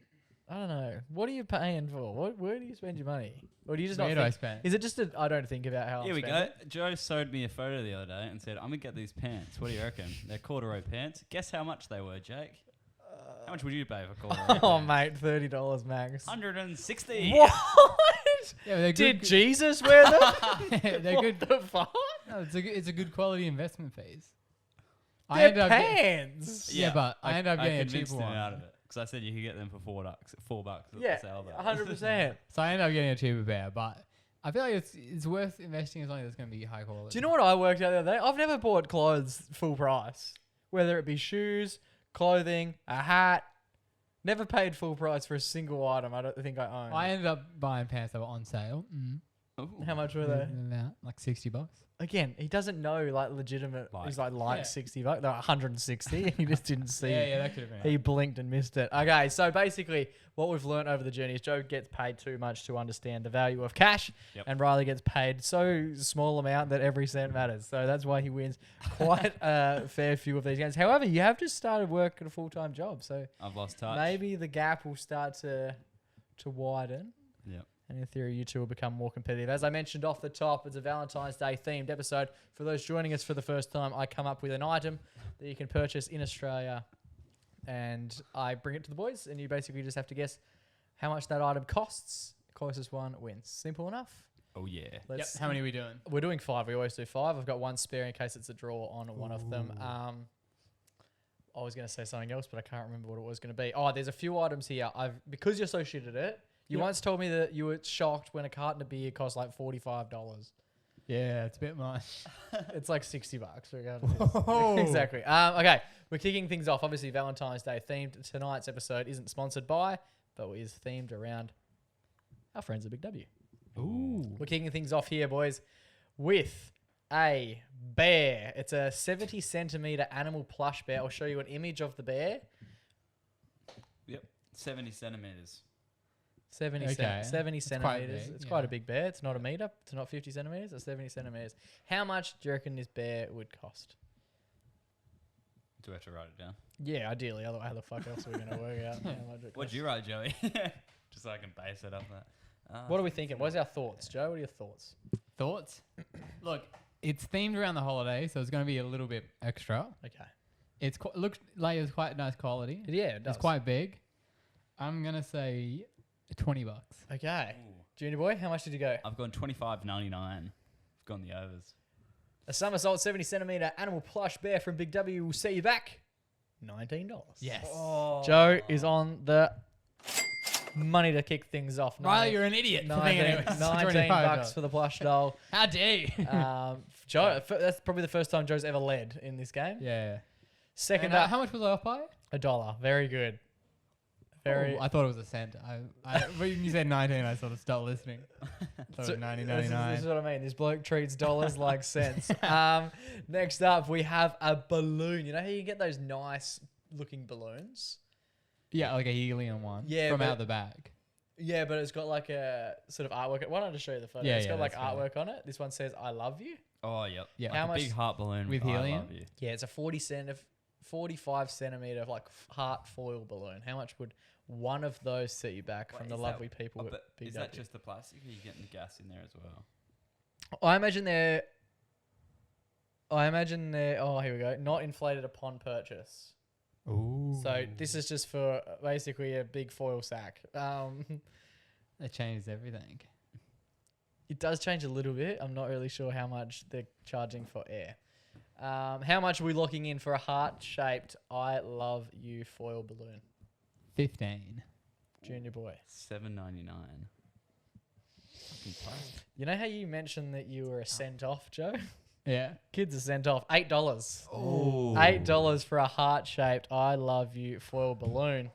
I don't know. What are you paying for? Where do you spend your money? Or do you just Where not do I think? spend? Is it just that I don't think about how Here I'm we go. spending? Joe showed me a photo the other day and said, "I'm gonna get these pants. What do you reckon? They're corduroy pants. Guess how much they were, Jake? How much would you pay for corduroy Oh, pants? mate, $30 max. 160. What? Yeah, they're Did good. Jesus wear them? They're What good. the fuck? No, it's a good quality investment phase. I They're ended up get- pants. Yeah, but I ended up getting a convinced cheaper him one. out of it because I said you could get them for $4 at Yeah, the sale. 100%. So I ended up getting a cheaper pair, but I feel like it's worth investing as long as it's going to be high quality. Do you know what I worked out the other day? I've never bought clothes full price, whether it be shoes, clothing, a hat. Never paid full price for a single item. I don't think I own. I ended up buying pants that were on sale. How much were they? Like $60. Again, he doesn't know like legitimate. Like. He's like Yeah. $60. They're 160. He just didn't see. Yeah, that could have been. He blinked and missed it. Okay, so basically, what we've learned over the journey is Joe gets paid too much to understand the value of cash, Yep. and Riley gets paid so small amount that every cent matters. So that's why he wins quite a fair few of these games. However, you have just started work at a full-time job, so I've lost touch. maybe the gap will start to widen. Yep. And in theory, you two will become more competitive. As I mentioned off the top, it's a Valentine's Day themed episode. For those joining us for the first time, I come up with an item that you can purchase in Australia, and I bring it to the boys, and you basically just have to guess how much that item costs. Closest one wins. Simple enough. Oh yeah. Yep. How many are we doing? We're doing 5. We always do 5. I've got one spare in case it's a draw on one of them. I was going to say something else, but I can't remember what it was going to be. Oh, there's a few items here. Because you so shit at it. You once told me that you were shocked when a carton of beer cost like $45. Yeah, it's a bit much. It's like $60 for a carton. Whoa. Exactly. Okay, we're kicking things off. Obviously, Valentine's Day themed. Tonight's episode isn't sponsored by, but is themed around our friends at Big W. Ooh. We're kicking things off here, boys, with a bear. It's a 70 centimeter animal plush bear. I'll show you an image of the bear. Yep. 70 centimeters. 70 Okay. centimeters. big, It's quite a yeah. big bear. It's not a meter. It's not 50 centimeters. It's 70 centimeters. How much do you reckon this bear would cost? Do we have to write it down? Yeah, ideally. Otherwise, how the fuck else are we going to work out how much it What'd costs? you write, Joey? Just so I can base it off that. What are we thinking? What's our thoughts, Joe? What are your thoughts? Thoughts? Look, it's themed around the holiday, so it's going to be a little bit extra. Okay. It's looks like it's quite nice quality. Yeah, it does. It's quite big. I'm gonna say $20. Okay. Junior boy, how much did you go? I've gone 25.99. I've gone the overs. A somersault 70 centimeter animal plush bear from Big W will set you back $19. Yes. Joe is on the money to kick things off. Riley, you're an idiot. for thinking it was $19 $25. for the plush doll. How dare you? Joe, that's probably the first time Joe's ever led in this game. Yeah. Second And, up, how much was I off by? $1. Very good. Very. Oh, I thought it was a cent. When you said 19, I sort of stopped listening. Thought it was 90, This 99. is what I mean. This bloke treats dollars like cents. Next up, we have a balloon. You know how you get those nice looking balloons? Yeah, like a helium one. Yeah, From but- out the bag. Yeah, but it's got like a sort of artwork. Why don't I just show you the photo? Yeah, It's got like that's fine. artwork on it. This one says "I love you." Oh, yep. Yeah. Like How a much- big heart balloon with I helium? love you. Yeah, it's a 45 centimeter like heart foil balloon. How much would one of those set you back Wait, from the is lovely that- people Oh, at but Big is W? that just the plastic or are you getting the gas in there as well? I imagine they're. Oh, here we go. Not inflated upon purchase. Ooh. So this is just for basically a big foil sack. That changes everything. It does change a little bit. I'm not really sure how much they're charging for air. How much are we locking in for a heart-shaped "I love you" foil balloon? 15. Junior boy. $7.99. Fucking plastic. You know how you mentioned that you were a cent off, Joe? Yeah. Kids are sent off. $8. Oh. $8 for a heart-shaped "I love you" foil balloon.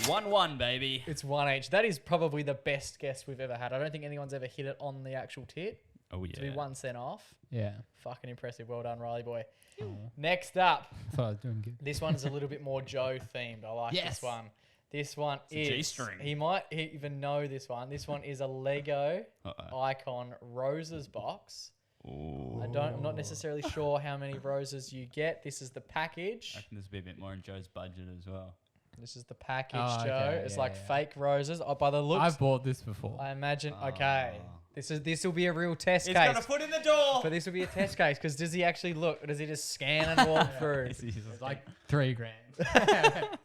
1-1, baby. It's one each. That is probably the best guess we've ever had. I don't think anyone's ever hit it on the actual tit. Oh, yeah. To be 1 cent off. Yeah. Fucking impressive. Well done, Riley boy. Oh. Next up. Thought I was doing good. This one's a little bit more Joe themed. I like Yes. this one. This one It's a is. G-string. He might even know this one. This one is a Lego Uh-oh. Icon Roses box I'm not necessarily sure how many roses you get. This is the package. I reckon this will be a bit more in Joe's budget as well. This is the package, Oh, Joe. okay, It's yeah, like yeah. fake roses. Oh, by the looks, I've bought this before. I imagine. Okay, this will be a real test He's case. got a foot in the door. But this will be a test case because does he actually look, or does he just scan and walk through? It's like $3,000.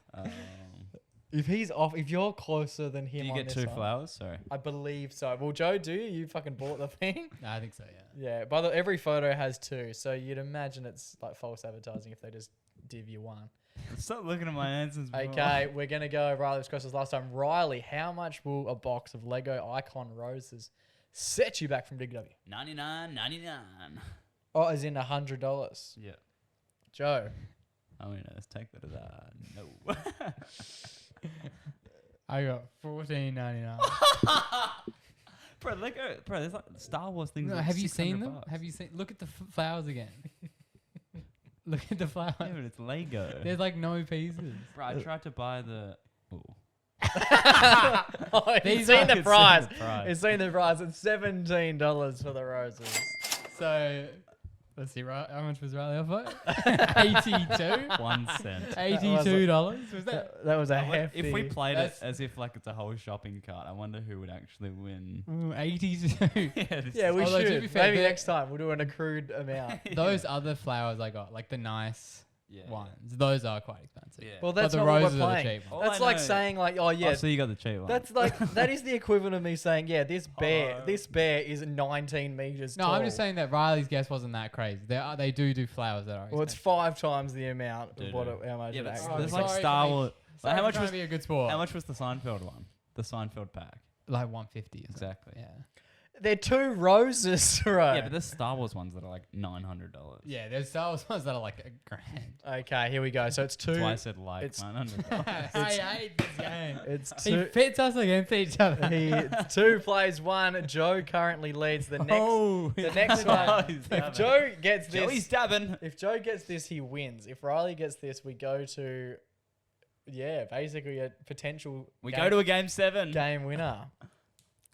If he's off, if you're closer than him, Do you on get this 2 one, flowers? Sorry. I believe so. Well, Joe, do you? You fucking bought the thing. No, I think so, yeah. Yeah. By the every photo has 2, so you'd imagine it's like false advertising if they just div you 1. Stop looking at my answers. bro. Okay, we're gonna go. Riley was questions last time. Riley, how much will a box of Lego Icon roses set you back from Big W? $99.99. Oh, as in $100. Yeah. Joe. Oh, no, let's take that as a no. I got $14.99. Bro, Lego, bro, there's like Star Wars things. No, like have you seen them? $600. Have you seen? Look at the flowers again. Look at the flowers. Yeah, but it's Lego. There's like no pieces. Bro, I tried to buy the. Ooh. Oh, he's These seen the fucking price. seen the price. He's seen the price. It's $17 for the roses. So, let's see, how much was Riley off at? 82? 1 cent. $82? Was that? That was a I wonder hefty. if we played it That's- as if like it's a whole shopping cart, I wonder who would actually win. Ooh, 82. Yeah, we Although, to should. be fair, Maybe the- next time we'll do an accrued amount. Those other flowers I got, like the nice Yeah. ones, those are quite expensive. Yeah. Well, But that's the not what roses we're are the playing. cheap All ones. That's I like know- saying like, oh yeah, Oh, so you got the cheap one. that's like that is the equivalent of me saying, yeah, this bear Hello. is 19 meters No, tall. I'm just saying that Riley's guess wasn't that crazy. They do flowers that are Well, it's expensive. 5 times the amount Do of what do. it, how much Yeah, it but actually there's is. like sorry Star for Wars. Sorry how much for trying was to be a good sport? how much was the Seinfeld one? The Seinfeld pack. Like 150 or something. Exactly. Yeah. They're 2 roses, right? Yeah, but there's Star Wars ones that are like $900. Yeah, there's Star Wars ones that are like $1,000. Okay, here we go. So it's 2. That's why I said like it's- $900. I hate this game. It's He 2. fits us against each other. He 2 plays 1. Joe currently leads the next. Oh, The next one. he's If dabbing. Joe gets this, Joey's dabbing. if Joe gets this, he wins. If Riley gets this, we go to, yeah, basically a potential. We go to a game 7. game winner.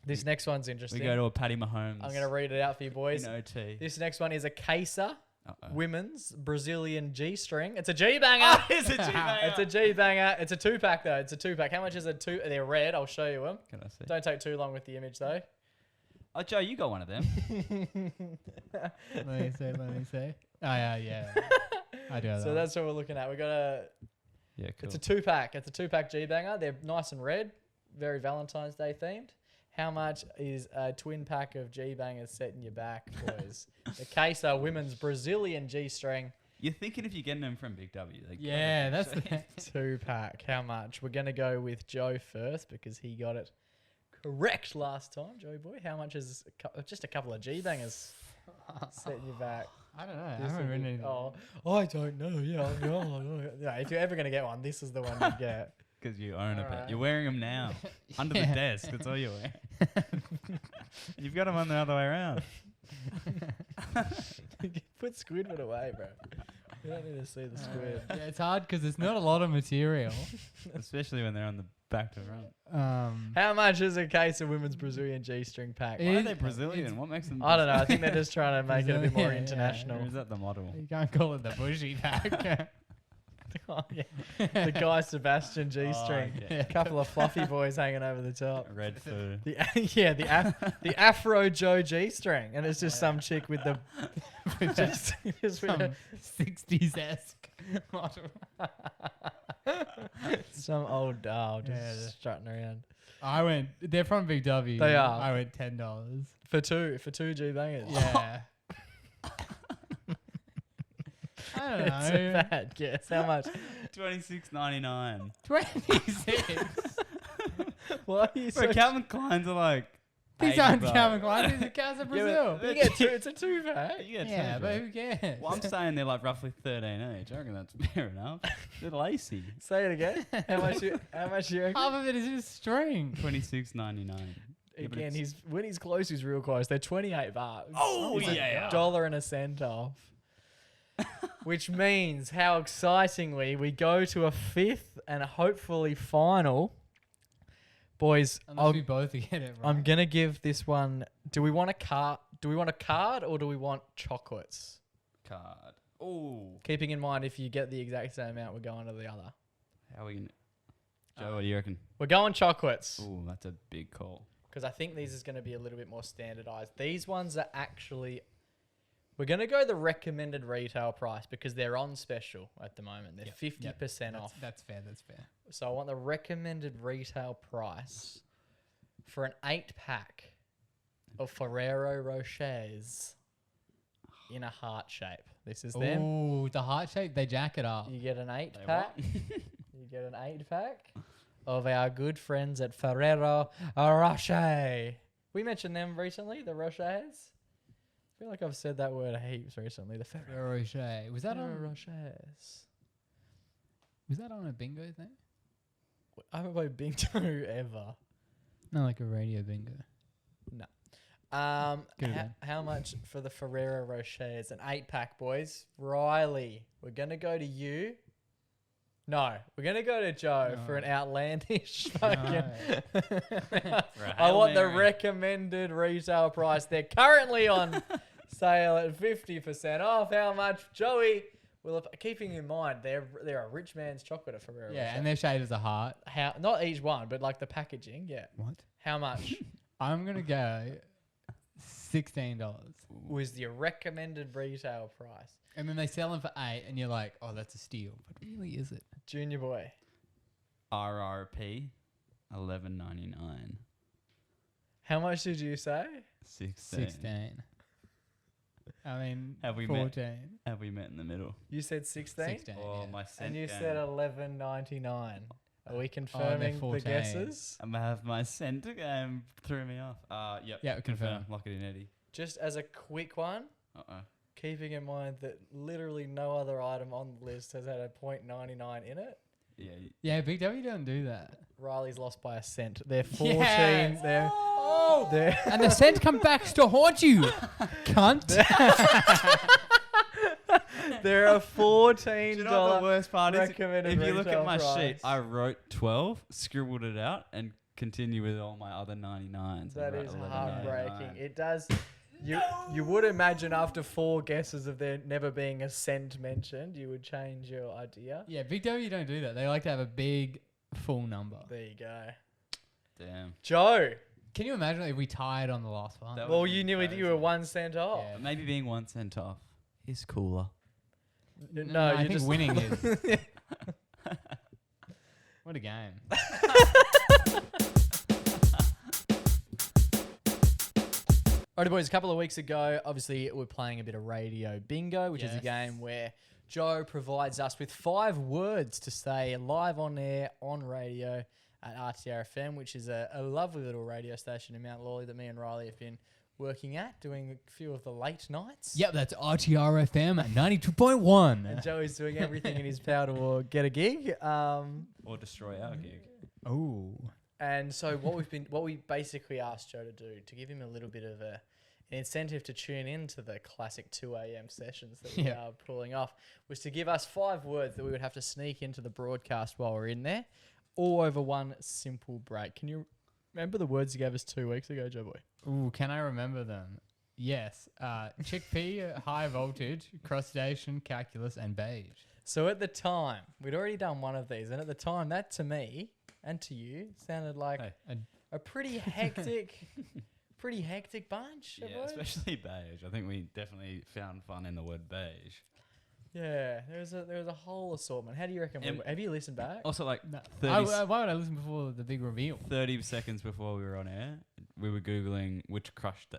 This next one's interesting. We go to a Patty Mahomes. I'm gonna read it out for you boys. in OT. This next one is a Kesa Uh-oh. women's Brazilian G-string. It's a G-banger. It's a G-banger. It's a G-banger. It's a 2-pack though. It's a 2-pack. How much is a 2? They're red. I'll show you them. Can I see? Don't take too long with the image though. Oh, Joe, you got one of them. Let me see. Oh, yeah. I do have So that. that's what we're looking at. We got a. Yeah, cool. It's a 2-pack. It's a 2-pack G-banger. They're nice and red, very Valentine's Day themed. How much is a twin pack of G-bangers setting you back, boys? The Kesa women's Brazilian G-string You're thinking if you're getting them from Big W. Like, Yeah, that's the 2-pack. How much? We're gonna go with Joe first because he got it correct last time. Joey boy, how much is just a couple of G-bangers setting you back? I don't know. I This haven't will written be- anything. I don't know. Yeah, if you're ever gonna get one, this is the one you get. Because you own a Alright. pet. You're wearing them now. Under the Yeah. desk. That's all you're wearing. You've got them on the other way around. Put Squidward away, bro. You don't need to see the squid. Yeah, it's hard because it's not a lot of material. Especially when they're on the back to front. How much is a case of women's Brazilian G-string pack? Why It- are they Brazilian? What makes them I don't know. I think they're just trying to make it a bit more Yeah, yeah. international. Or is that the model? You can't call it the bushy pack. Oh, yeah. The Guy Sebastian G-string. Oh, okay. A couple of fluffy boys hanging over the top. Red fur. The Afro Joe G-string, and it's just some chick with the just with Some a- 60s-esque model. some old doll just Yeah, the- strutting around They're from Big W. They are. I went $10. for two G-bangers. Yeah. I don't It's a know. bad guess. How much? $26.99. 26. Why are you so? Bro, Calvin Klein's are like. These aren't $80. Calvin Klein. These are Casa Brazil. You get 2. It's a 2-pack. You get Yeah, two, but bro. who cares? Well, I'm saying they're like roughly 13 each. I reckon that's fair enough. They're lacy. Say it again. How much you reckon? Half of it is just string. $26.99. Again, when he's close, he's real close. They're $28. Oh, He's yeah. $1.01 off. Which means, how excitingly, we go to a 5th and hopefully final. Boys, Unless we both get it right. I'm going to give this one... Do we want to do we want a card or do we want chocolates? Card. Oh. Keeping in mind, if you get the exact same amount, we're going to the other. How are we gonna? Joe, what do you reckon? We're going chocolates. Oh, that's a big call. Because I think these is going to be a little bit more standardized. These ones are actually... We're going to go the recommended retail price because they're on special at the moment. They're 50% off. That's fair. That's fair. So I want the recommended retail price for an 8-pack of Ferrero Rochers in a heart shape. This is them. Ooh, the heart shape, they jack it up. You get an 8-pack. You get an 8-pack of our good friends at Ferrero Rocher. We mentioned them recently, the Rochers. I feel like I've said that word heaps recently. The Ferrero Rocher. Was that on Rochers? Was that on a bingo thing? I haven't played bingo ever. No, like a radio bingo. No. Good one. How much for the Ferrero Rochers? An 8-pack, boys. Riley, we're gonna go to you. No, we're gonna go to Joe for an outlandish fucking. I want the recommended retail price. They're currently on sale at 50% off. How much, Joey? Well, keeping in mind they're a rich man's chocolate at Ferrero. Yeah, Rocher. and they're shaped as a heart. How? Not each one, but like the packaging. Yeah. What? How much I'm gonna go $16. was the recommended retail price? And then they sell them for $8, and you're like, oh, that's a steal. But really, is it? Junior boy. RRP, $11.99. How much did you say? 16. I mean, Have we 14. Have we met in the middle? You said 16? 16, Oh, yeah. my cent And you game. said 11.99. Are we confirming the 14. guesses? I'm gonna have my center game threw me off. Yep. Yeah, confirm. Lock it in, Eddie. Just as a quick one, keeping in mind that literally no other item on the list has had a .99 in it. Yeah. Yeah, Big W don't do that. Riley's lost by a cent. They're 14. Yes. They're And the scent come back to haunt you, cunt. they're a $14 Do you know what the worst part is? recommended If you look at retail my price. sheet, I wrote 12, scribbled it out, and continue with all my other 99s. That and is wrote heartbreaking. 11.99. It does. You would imagine after 4 guesses of there never being a cent mentioned, you would change your idea. Yeah, Big W don't do that. They like to have a big, full number. There you go. Damn. Joe. Can you imagine if we tied on the last one? That Well, would you be knew it. crazy. You were 1 cent off. Yeah. But maybe being 1 cent off is cooler. No, I you're think just winning is. What a game. Alrighty, boys. A couple of weeks ago, obviously, we're playing a bit of radio bingo, which is a Yes. game where Joe provides us with 5 words to say live on air on radio at RTRFM, which is a lovely little radio station in Mount Lawley that me and Riley have been working at, doing a few of the late nights. Yep, that's RTRFM at 92.1. And Joey's doing everything in his power to get a gig. Or destroy our gig. Oh. And so what we basically asked Joe to do to give him a little bit of an incentive to tune into the classic 2 a.m. sessions that we are pulling off was to give us 5 words that we would have to sneak into the broadcast while we're in there, all over one simple break. Can you remember the words you gave us 2 weeks ago, Joe boy? Ooh, can I remember them? Yes. Chickpea, high voltage, crustacean, calculus, and beige. So at the time, we'd already done one of these, and at the time, that to me and to you sounded like a pretty hectic bunch. Yeah, boys. especially beige. I think we definitely found fun in the word beige. Yeah, there was a whole assortment. How do you reckon? Have you listened back? Also, like No. 30 Why would I listen before the big reveal? 30 seconds before we were on air, we were Googling which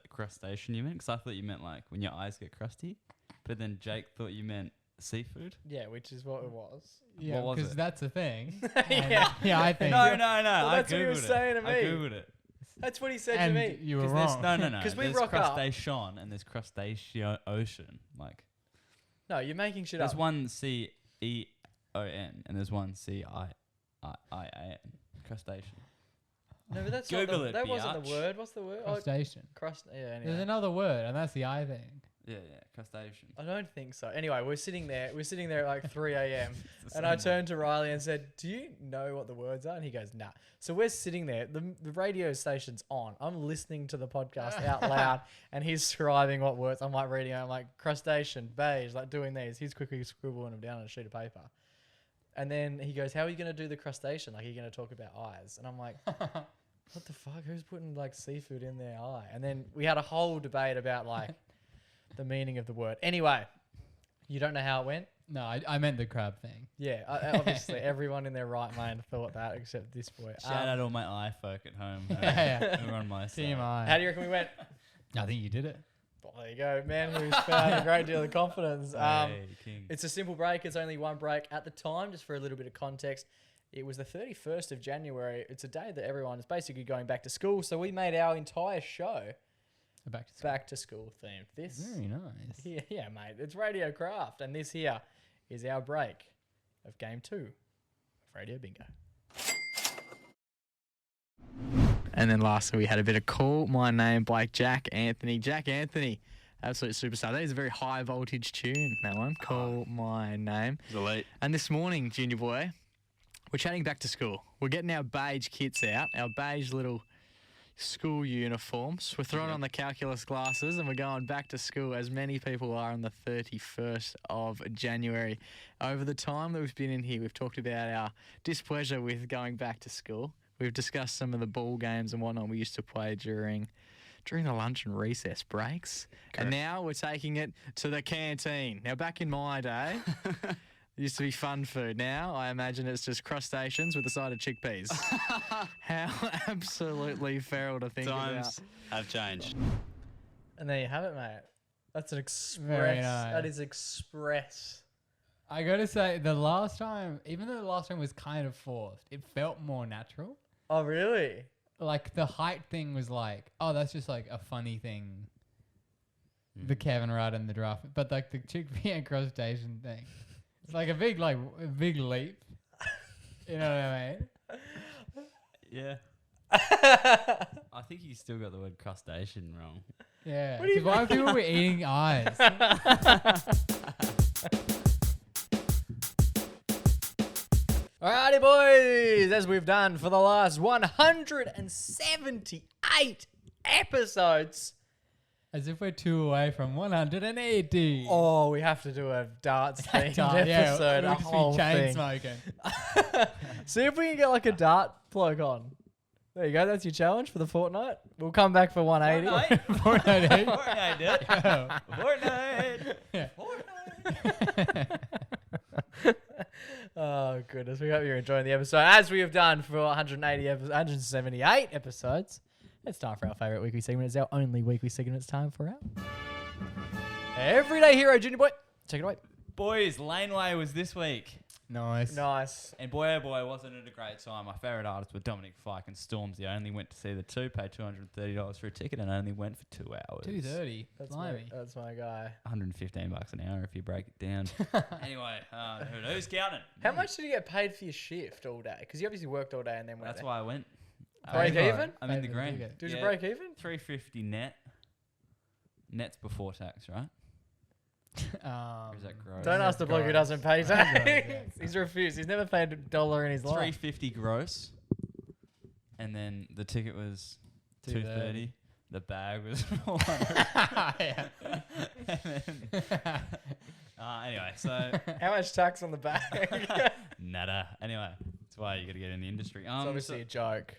crustacean you meant, because I thought you meant like when your eyes get crusty, but then Jake thought you meant seafood. Yeah, which is what it was. Yeah, What was because it? that's a thing. Yeah. Yeah, I think. No, Well, I that's what he Googled was it. saying to I me. Googled it. That's what he said And to me. you were 'Cause wrong. there's, no. 'Cause we There's rock up. crustacean and there's crustacean ocean. Like No, you're making shit there's up. one CEON and there's one CIIAN. Crustacean. No, but that's Google not it, that wasn't the biatch. word. What's the word? Oh, Crustacean. crust. Yeah, There's anyway. another word, and that's the I thing. Yeah, crustacean. I don't think so. Anyway, we're sitting there at like 3 a.m. and I turned to Riley and said, "Do you know what the words are?" And he goes, "Nah." So we're sitting there. The radio station's on. I'm listening to the podcast out loud, and he's scribing what words. I'm like reading. I'm like crustacean, beige, like doing these. He's quickly scribbling them down on a sheet of paper. And then he goes, "How are you going to do the crustacean? Like, are you going to talk about eyes?" And I'm like, "What the fuck? Who's putting like seafood in their eye?" And then we had a whole debate about like the meaning of the word. Anyway, you don't know how it went? No, I meant the crab thing. Yeah, obviously everyone in their right mind thought that except this boy. Shout out all my eye folk at home. Yeah. Who are on my Team side. I. How do you reckon we went? I think you did it. Well, there you go, man who's found a great deal of confidence. Hey, king. It's a simple break. It's only one break at the time, just for a little bit of context. It was the 31st of January. It's a day that everyone is basically going back to school. So we made our entire show back to school themed. This Very nice. Yeah, mate. It's Radio Craft, and this here is our break of Game 2 of Radio Bingo. And then lastly, we had a bit of Call My Name by Jack Anthony. Jack Anthony, absolute superstar. That is a very high voltage tune, that one. Call My Name. It's elite. And this morning, Junior Boy, we're chatting back to school. We're getting our beige kits out, our beige little school uniforms. We're throwing on the calculus glasses and we're going back to school, as many people are, on the 31st of January. Over the time that we've been in here, we've talked about our displeasure with going back to school. We've discussed some of the ball games and whatnot we used to play during the lunch and recess breaks. Correct. And now we're taking it to the canteen. Now, back in my day, it used to be fun food. Now, I imagine it's just crustaceans with a side of chickpeas. How absolutely feral to think Times about. have changed. And there you have it, mate. That's an express. Very nice. That is express. I gotta say, the last time, even though the last time was kind of forced, it felt more natural. Oh, really? Like the height thing was like, oh, that's just like a funny thing. The Kevin Rudd and the draft, but like the chickpea and crustacean thing, it's like a big leap. You know what I mean? Yeah. I think you still got the word crustacean wrong. Yeah. What do you 'Cause why people were eating eyes? Alrighty, boys, as we've done for the last 178 episodes. As if we're 2 away from 180. Oh, we have to do a darts themed Yeah, episode, we'll a just whole be chain thing. smoking. See if we can get like a dart bloke on. There you go, that's your challenge for the fortnight. We'll come back for 180. Fortnite. Fortnite, dude. Fortnite. Yeah. Fortnite. Oh, goodness. We hope you're enjoying the episode, as we have done for 178 episodes. It's time for our favourite weekly segment. It's our only weekly segment. It's time for our Everyday Hero, Junior Boy. Take it away. Boys, Laneway was this week. Nice. Nice. And boy, oh boy, wasn't it a great time. My favourite artists were Dominic Fike and Stormzy. I only went to see the two, paid $230 for a ticket, and I only went for 2 hours. 230. That's Blimey. my guy. $115 an hour if you break it down. Anyway, who's counting? How much did you get paid for your shift all day? Because you obviously worked all day and then went That's there. why I went. Break Paid for even? it. I'm in the Paid for the green. ticket. Did you break even? $350 net. Net's before tax, right? Or is that gross? Don't ask the bloke who gross. doesn't pay Gross, tax. yeah. He's refused. He's never paid $1 in his life. $350 gross. And then the ticket was $230. The bag was $400. Anyway, so How much tax on the bag? It's nada. Anyway, that's why you got to get in the industry. obviously a joke.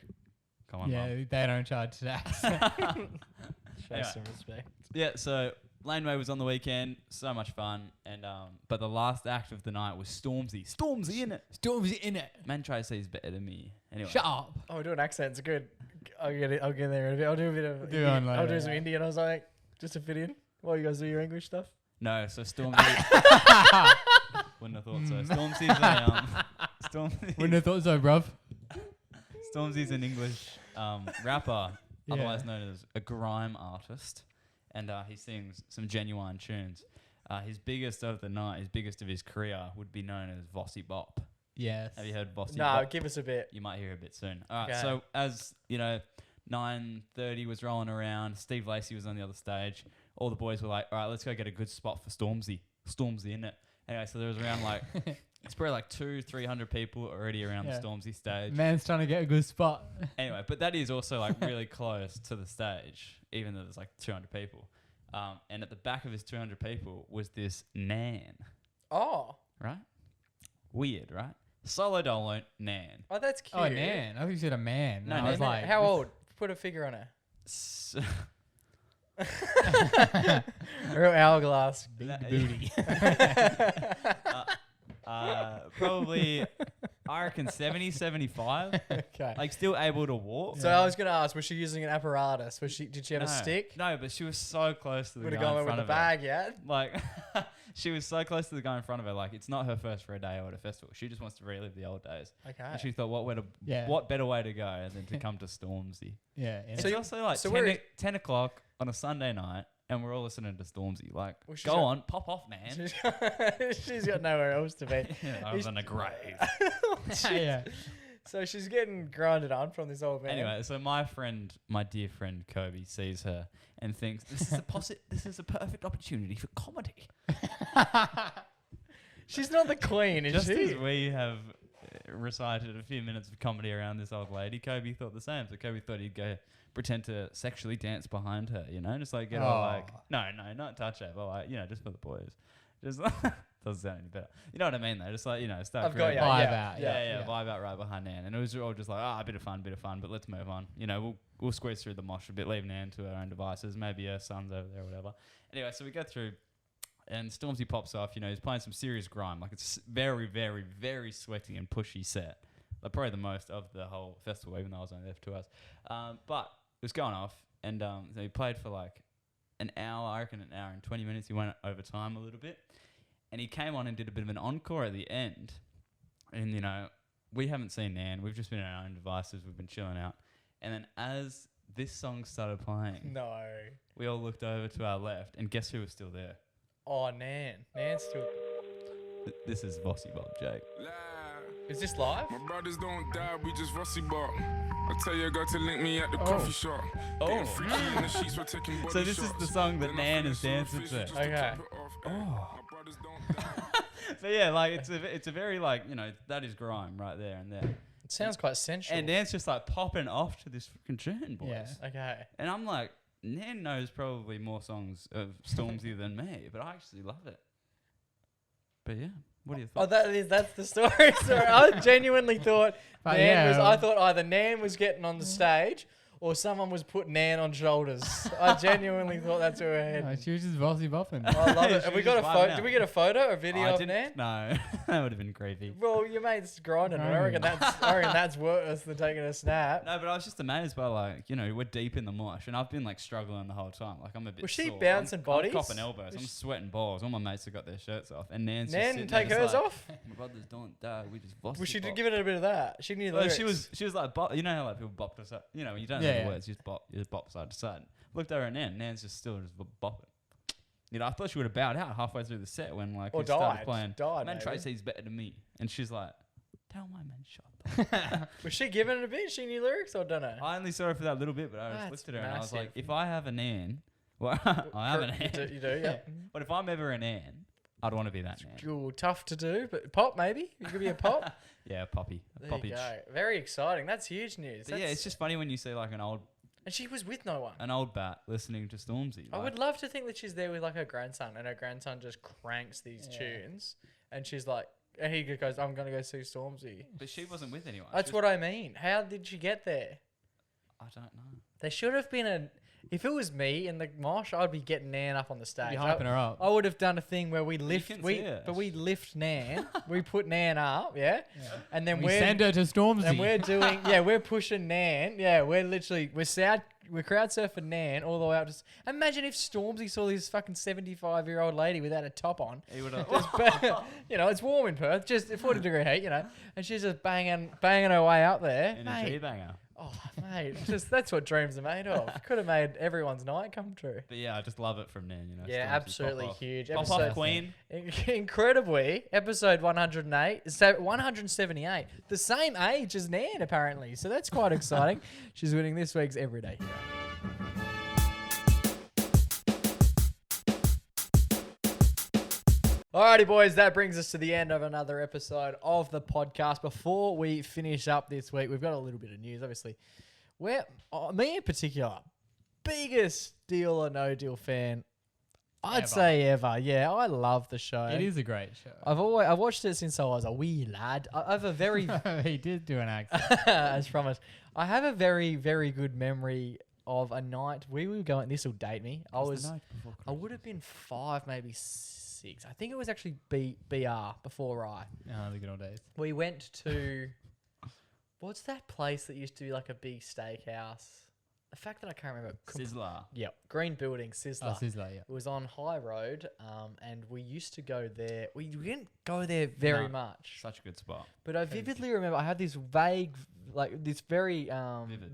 Come on, Yeah, Mum. they don't charge tax. Show Anyway. some respect. Yeah, so Laneway was on the weekend. So much fun. And but the last act of the night was Stormzy. Stormzy in it. Stormzy in it. Man tries to say he's better than me. Anyway. Shut up. Oh, we're doing accents. Good. I'll get in there in a bit. I'll do a bit of. Do one I'll do later, some yeah. Indian or something just to fit in while you guys do your English stuff. No, so Stormzy. Wouldn't have thought so. Stormzy's a Wouldn't have thought so, bruv. Stormzy's an English rapper, Yeah. otherwise known as a grime artist, and he sings some genuine tunes. His biggest of the night, his biggest of his career, would be known as Vossi Bop. Yes. Have you heard Vossi No, Bop? give us a bit. You might hear a bit soon. All right, Okay. so as you know, 9:30 was rolling around. Steve Lacey was on the other stage. All the boys were like, all right, let's go get a good spot for Stormzy. Stormzy in it. Anyway, so there was around like, it's probably like 200-300 people already around the Stormzy stage. Man's trying to get a good spot. Anyway, but that is also like really close to the stage, even though there's like 200 people. And at the back of his 200 people was this Nan, Oh. right? Weird, right? Solo dolo Nan. Oh, that's cute. Oh, Nan. I thought you said a man. No, I no, was no. like, How old? Put a figure on her. Real hourglass. Big booty. Probably, I reckon 70, 75. Okay. Like still able to walk. So I was gonna ask, was she using an apparatus? Did she have a stick? No, but she was so close to the Would have guy in gone with front the of her. bag yet? Like, she was so close to the guy in front of her. Like, it's not her first for a day out at a festival. She just wants to relive the old days. Okay. And she thought, what better way to go than to come to Stormzy? Yeah. It's So also like so 10, where 10 o'clock on a Sunday night, and we're all listening to Stormzy. Like, Well, she's go got- on, pop off, man. She's got nowhere else to be. I was in a grave. yeah. So she's getting grinded on from this old man. Anyway, so my dear friend Kobe sees her and thinks this is a perfect opportunity for comedy. She's not the queen, is Just she? as we have recited a few minutes of comedy around this old lady, Kobe thought the same. So Kobe thought he'd go pretend to sexually dance behind her, just like get all like, no, not touch her, but like, just for the boys. Just doesn't sound any better. You know what I mean though? Just like, start I've got creating- you. Vibe Yeah, out. Yeah, vibe out right behind Nan. And it was all just like, a bit of fun, but let's move on. We'll squeeze through the mosh a bit, leave Nan to her own devices. Maybe her son's over there or whatever. Anyway, so we go through and Stormzy pops off, he's playing some serious grime. Like it's very, very, very sweaty and pushy set. Like probably the most of the whole festival, even though I was only there for 2 hours. But it was going off and so he played for like an hour, I reckon an hour and 20 minutes. He went over time a little bit. And he came on and did a bit of an encore at the end. And, we haven't seen Nan. We've just been on our own devices. We've been chilling out. And then as this song started playing, No. we all looked over to our left. And guess who was still there? Oh, Nan. Nan's still... This is Vossi Bob Jake. Is this live? My brothers don't die, we just rusty bought. I tell your girl to link me at the coffee shop. Getting freaky in the sheets, we're taking body So this is the shots. song that Then I Nan feel is so dancing official to. just to Okay. top it off. My brothers don't die. So yeah, like it's a very like, that is grime right there and there. It sounds quite sensual. And Nan's just like popping off to this freaking tune, boys. Yeah. Okay. And I'm like, Nan knows probably more songs of Stormzy than me, but I actually love it. But yeah, what do you Oh, think? that's the story. Sorry, I genuinely thought But I thought either Nan was getting on the stage or someone was putting Nan on shoulders. I genuinely thought that's where we're heading. She was just bossy bopping. I love it. She Have we was got a just photo? vibing Did we out. get a photo, a video I of didn't- Nan? No, that would have been creepy. Well, your mate's grinding. I reckon that's worse than taking a snap. No, but I was just amazed by like, we're deep in the mosh and I've been like struggling the whole time. Like I'm a bit Was she sore. bouncing I'm bodies? copping elbows. I'm sweating balls. All my mates have got their shirts off. And Nan's just Nan sitting take there hers just like, off? My brothers don't die. We just boss. Well, she did give it a bit of that. She knew the Well, lyrics. she was like, you know how like people bop to side, when you don't know Yeah, the yeah. words, you just bop side to side. Looked over at Nan. Nan's just still just bopping. I thought she would have bowed out halfway through the set when like Or he started died. playing. Died, Man maybe. Tracy's better than me, and she's like, tell my man shut up. Was she giving it a bit? She knew lyrics or don't know? I only saw her for that little bit, but I just That's looked at her and I was like, massive. if I have a Nan, well, I have a Nan. You do, yeah. But if I'm ever a Nan, I'd want to be that Nan. Ooh, tough to do, but pop maybe. You could be a pop. Yeah, Poppy. There Poppy. you go. Very exciting. That's huge news. But yeah, it's just funny when you see like an and she was with no one. old bat listening to Stormzy. I like- would love to think that she's there with like her grandson, and her grandson just cranks these tunes, and she's like, and he goes, "I'm gonna go see Stormzy." But she wasn't with anyone. That's what I mean. How did she get there? I don't know. There should have been a. If it was me in the mosh, I'd be getting Nan up on the stage. You're hyping her up. I would have done a thing where we lift, can see her. but we lift Nan, we put Nan up, yeah, and then We we're send her to Stormzy. and we're doing, we're pushing Nan, we're crowd surfing Nan all the way up to. Imagine if Stormzy saw this fucking 75-year-old lady without a top on. He would have. It's warm in Perth, just 40-degree heat, and she's just banging her way up there. In a G-banger. Oh, mate, that's what dreams are made of. Could have made everyone's night come true. But yeah, I just love it from Nan. Yeah, Stormzy, absolutely pop off. huge. Pop Episode off, Queen. Incredibly, episode 108, so 178, the same age as Nan apparently. So that's quite exciting. She's winning this week's Everyday Hero. Alrighty, boys, that brings us to the end of another episode of the podcast. Before we finish up this week, we've got a little bit of news, obviously. Me in particular, biggest Deal or No Deal fan, I'd say ever. Yeah, I love the show. It is a great show. I've watched it since I was a wee lad. I have a very, He did do an accent. as promised, I have a very, very good memory of a night we were going. This will date me. I would have been 5, maybe 6. I think it was actually BR before I. Oh, the good old days. We went to what's that place that used to be like a big steakhouse? The fact that I can't remember. Sizzler. Yep, green building, Sizzler. Oh, Sizzler, yeah. It was on High Road, and we used to go there. We didn't go there very much, Such a good spot. but I vividly remember. I had this vague, like this very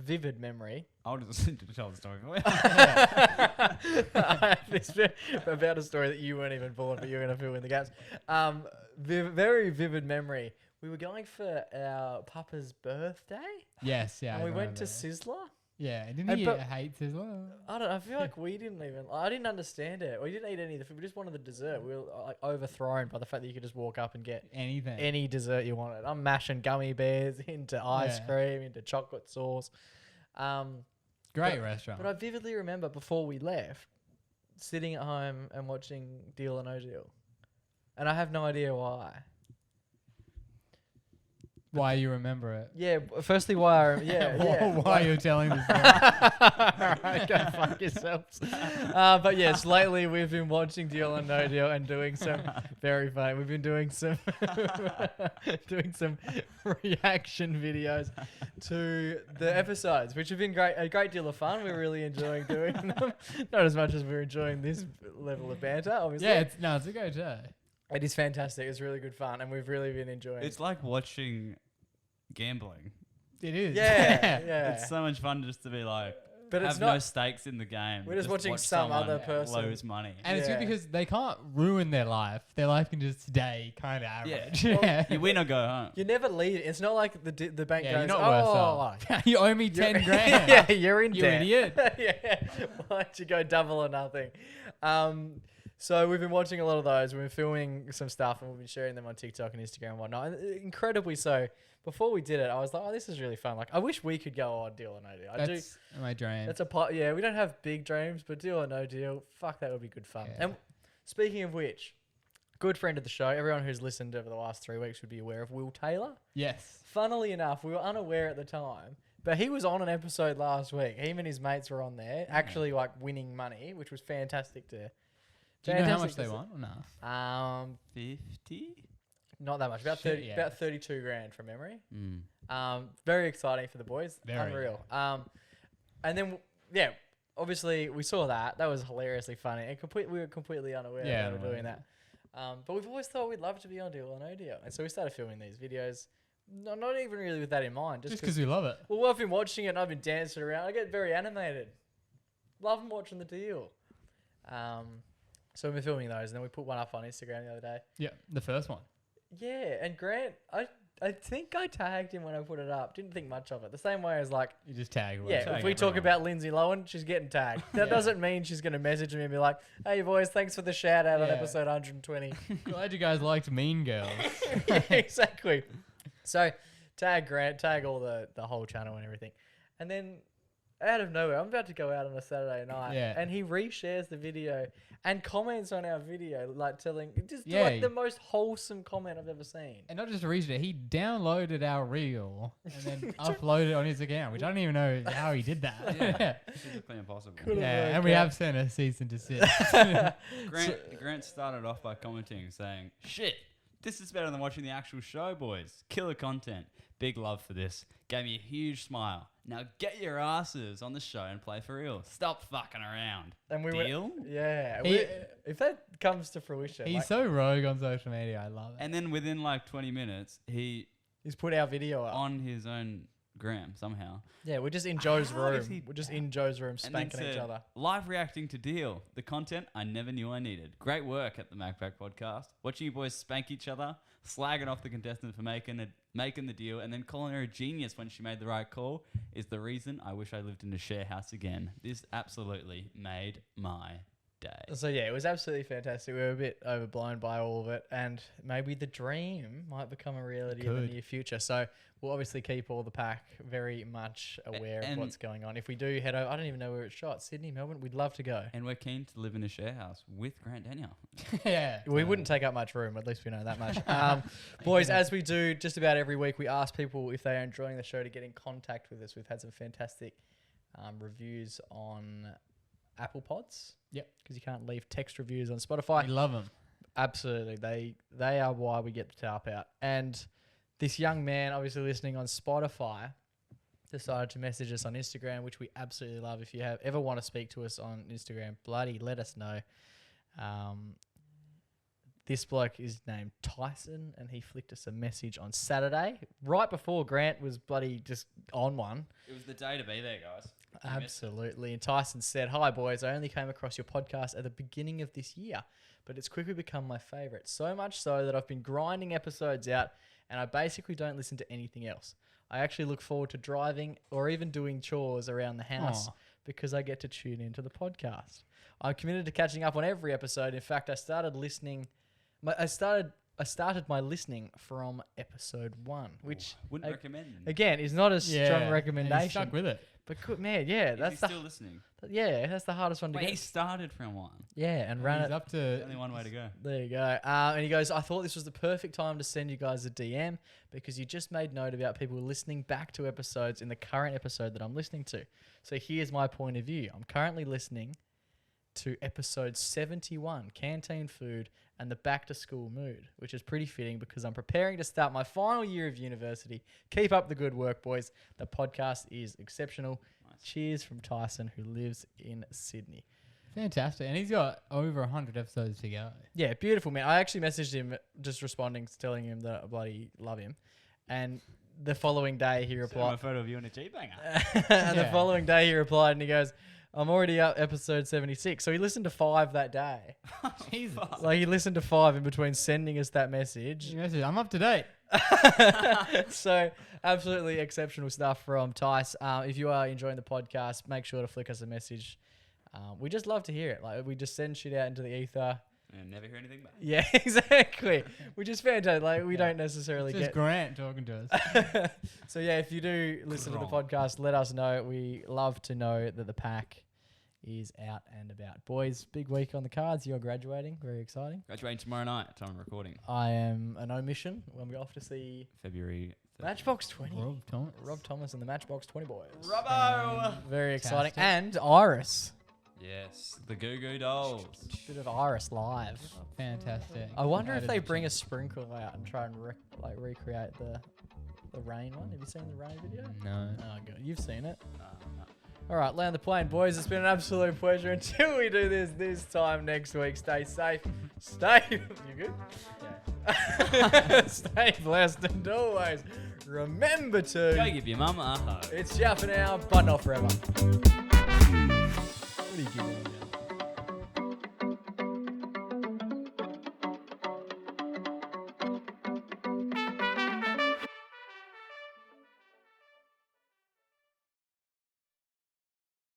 vivid memory. I'll just tell the story for you. I have this about a story that you weren't even born, but you're going to fill in the gaps. Very vivid memory. We were going for our Papa's birthday, Yes, yeah. and I we went to remember. Sizzler. Yeah, didn't And he but- hate Sizzler? I don't know. I feel like we didn't even. I didn't understand it. We didn't eat any of the food. We just wanted the dessert. We were like overthrown by the fact that you could just walk up and get Anything. any dessert you wanted. I'm mashing gummy bears into ice cream, into chocolate sauce. Great restaurant. But I vividly remember before we left, sitting at home and watching Deal or No Deal, and I have no idea why. Why you remember it? Yeah, firstly, why? Why you're telling this story? Alright, go fuck yourselves. But yes, lately we've been watching Deal or No Deal and doing some very funny. We've been doing some reaction videos to the episodes, which have been a great deal of fun. We're really enjoying doing them. Not as much as we're enjoying this level of banter, obviously. Yeah, it's a go show. It is fantastic. It's really good fun, and we've really been enjoying it. It's like watching gambling. It is. Yeah, yeah. It's so much fun just to be like, But it's have not. no stakes in the game. We're just watching watch some someone other person. lose money. And it's Yeah. good because they can't ruin their life. Their life can just stay kind of average. Well, You win or go home. You never lead. It's not like the bank Yeah, goes, you're not oh, worse off. You owe me 10 grand. yeah, you're in You debt. idiot. Yeah. Why don't you go double or nothing? So we've been watching a lot of those. We've been filming some stuff and we've been sharing them on TikTok and Instagram and whatnot. And incredibly so. Before we did it, I was like, oh, this is really fun. Like, I wish we could go on Deal or No Deal. That's my dream. That's a part. Yeah, we don't have big dreams, but Deal or No Deal, fuck, that would be good fun. Yeah. And speaking of which, good friend of the show, everyone who's listened over the last 3 weeks would be aware of Will Taylor. Yes. Funnily enough, we were unaware at the time, but he was on an episode last week. Him and his mates were on there, actually like winning money, which was fantastic to. Do you know how much fantastic they to want or no? 50? Not that much. About Shit, 30, yeah. about 32 grand from memory. Mm. Very exciting for the boys. Very, Unreal. And then obviously we saw that. That was hilariously funny. And we were completely unaware that we were doing that. But we've always thought we'd love to be on Deal or No Deal, and so we started filming these videos. Not even really with that in mind. Just because we love it. Well, I've been watching it and I've been dancing around. I get very animated. Love watching the Deal. So we've been filming those, and then we put one up on Instagram the other day. Yeah, the first one. Yeah, and Grant, I think I tagged him when I put it up. Didn't think much of it. The same way as like, You just tag. yeah, Tag if we talk everyone. about Lindsay Lohan, she's getting tagged. That doesn't mean she's going to message me and be like, hey boys, thanks for the shout out on Yeah. episode 120. Glad you guys liked Mean Girls. Yeah, exactly. So tag Grant, tag all the whole channel and everything. And then out of nowhere, I'm about to go out on a Saturday night, Yeah. and he reshares the video and comments on our video, like telling, just Yeah. like the most wholesome comment I've ever seen. And not just reached it, he downloaded our reel and then uploaded it on his account, which I don't even know how he did that. Yeah. Physically impossible. Could've Yeah, worked and we out. have sent a cease and desist. Grant started off by commenting saying, shit, this is better than watching the actual show, boys. Killer content. Big love for this. Gave me a huge smile. Now get your asses on the show and play for real. Stop fucking around. And we Deal? Yeah. He- If that comes to fruition, He's like, so rogue on social media. I love it. And then within like 20 minutes, he he's put our video up. on his own Graham somehow. Yeah, we're just in Joe's How is room. he- We're just in Joe's room And then spanking each said, other. Live reacting to Deal, the content I never knew I needed. Great work at the MacPack podcast. Watching you boys spank each other, slagging off the contestant for making the deal, and then calling her a genius when she made the right call is the reason I wish I lived in a share house again. This absolutely made my day. So yeah, it was absolutely fantastic. We were a bit overblown by all of it, and maybe the dream might become a reality in the Could. near future. So we'll obviously keep all the pack very much aware of and- what's going on. If we do head over, I don't even know where it's shot. Sydney, Melbourne, we'd love to go. And we're keen to live in a share house with Grant Daniel. Yeah. We wouldn't take up much room, at least we know that much. Boys, as we do just about every week, we ask people if they are enjoying the show to get in contact with us. We've had some fantastic reviews on Apple Pods. Yep. Because you can't leave text reviews on Spotify. We love them. Absolutely. They are why we get the tap out. And this young man, obviously listening on Spotify, decided to message us on Instagram, which we absolutely love. If you ever want to speak to us on Instagram, bloody let us know. This bloke is named Tyson, and he flicked us a message on Saturday, right before Grant was bloody just on one. It was the day to be there, guys. Absolutely. And Tyson said, "Hi, boys. I only came across your podcast at the beginning of this year, but it's quickly become my favorite. So much so that I've been grinding episodes out, and I basically don't listen to anything else. I actually look forward to driving or even doing chores around the house because I get to tune into the podcast. I'm committed to catching up on every episode. In fact, I started listening. I started my listening from episode 1, which Wouldn't recommend. again is not a strong And recommendation. he stuck with it. But good man, yeah, Is that's he the still listening? that's the hardest one to Wait, he get. started from one. Yeah, and ran He's it. up to Only one way to go. There you go. And he goes, I thought this was the perfect time to send you guys a DM because you just made note about people listening back to episodes in the current episode that I'm listening to. So here's my point of view. I'm currently listening to episode 71, Canteen Food and the Back to School Mood, which is pretty fitting because I'm preparing to start my final year of university. Keep up the good work, boys. The podcast is exceptional. Nice. Cheers from Tyson, who lives in Sydney. fantastic. And he's got over 100 episodes to go. Yeah, beautiful, man. I actually messaged him just responding, telling him that I bloody love him. And the following day he Send him a replied. photo of you in a G-banger. And the Yeah. following day he replied and he goes, I'm already up episode 76. So he listened to 5 that day. Jesus. Like he listened to 5 in between sending us that message. I'm up to date. So absolutely exceptional stuff from Tice. If you are enjoying the podcast, make sure to flick us a message. We just love to hear it. Like we just send shit out into the ether. And never hear anything back. Yeah, exactly. Which is fantastic. Like we don't necessarily It's just get. Grant talking to us. So yeah, if you do listen to the podcast, let us know. We love to know that the pack is out and about. Boys, big week on the cards. You're graduating. Very exciting. Graduating tomorrow night. Time of recording. I am an omission when we off to see February 30th. Matchbox 20. Rob Thomas. And the Matchbox 20 boys. Robbo! Very exciting. Fantastic. And Iris. Yes, the Goo Goo Dolls. Bit of Iris live. Fantastic. I wonder That if is they a bring a change. sprinkle out and try and recreate the rain one. Have you seen the rain video? No. Oh, good. You've seen it. No. All right, land the plane, boys. It's been an absolute pleasure. Until we do this time next week, stay safe. You good? Yeah. Stay blessed and always remember to. Go give your mum a hug. It's Jeff for now, but not forever.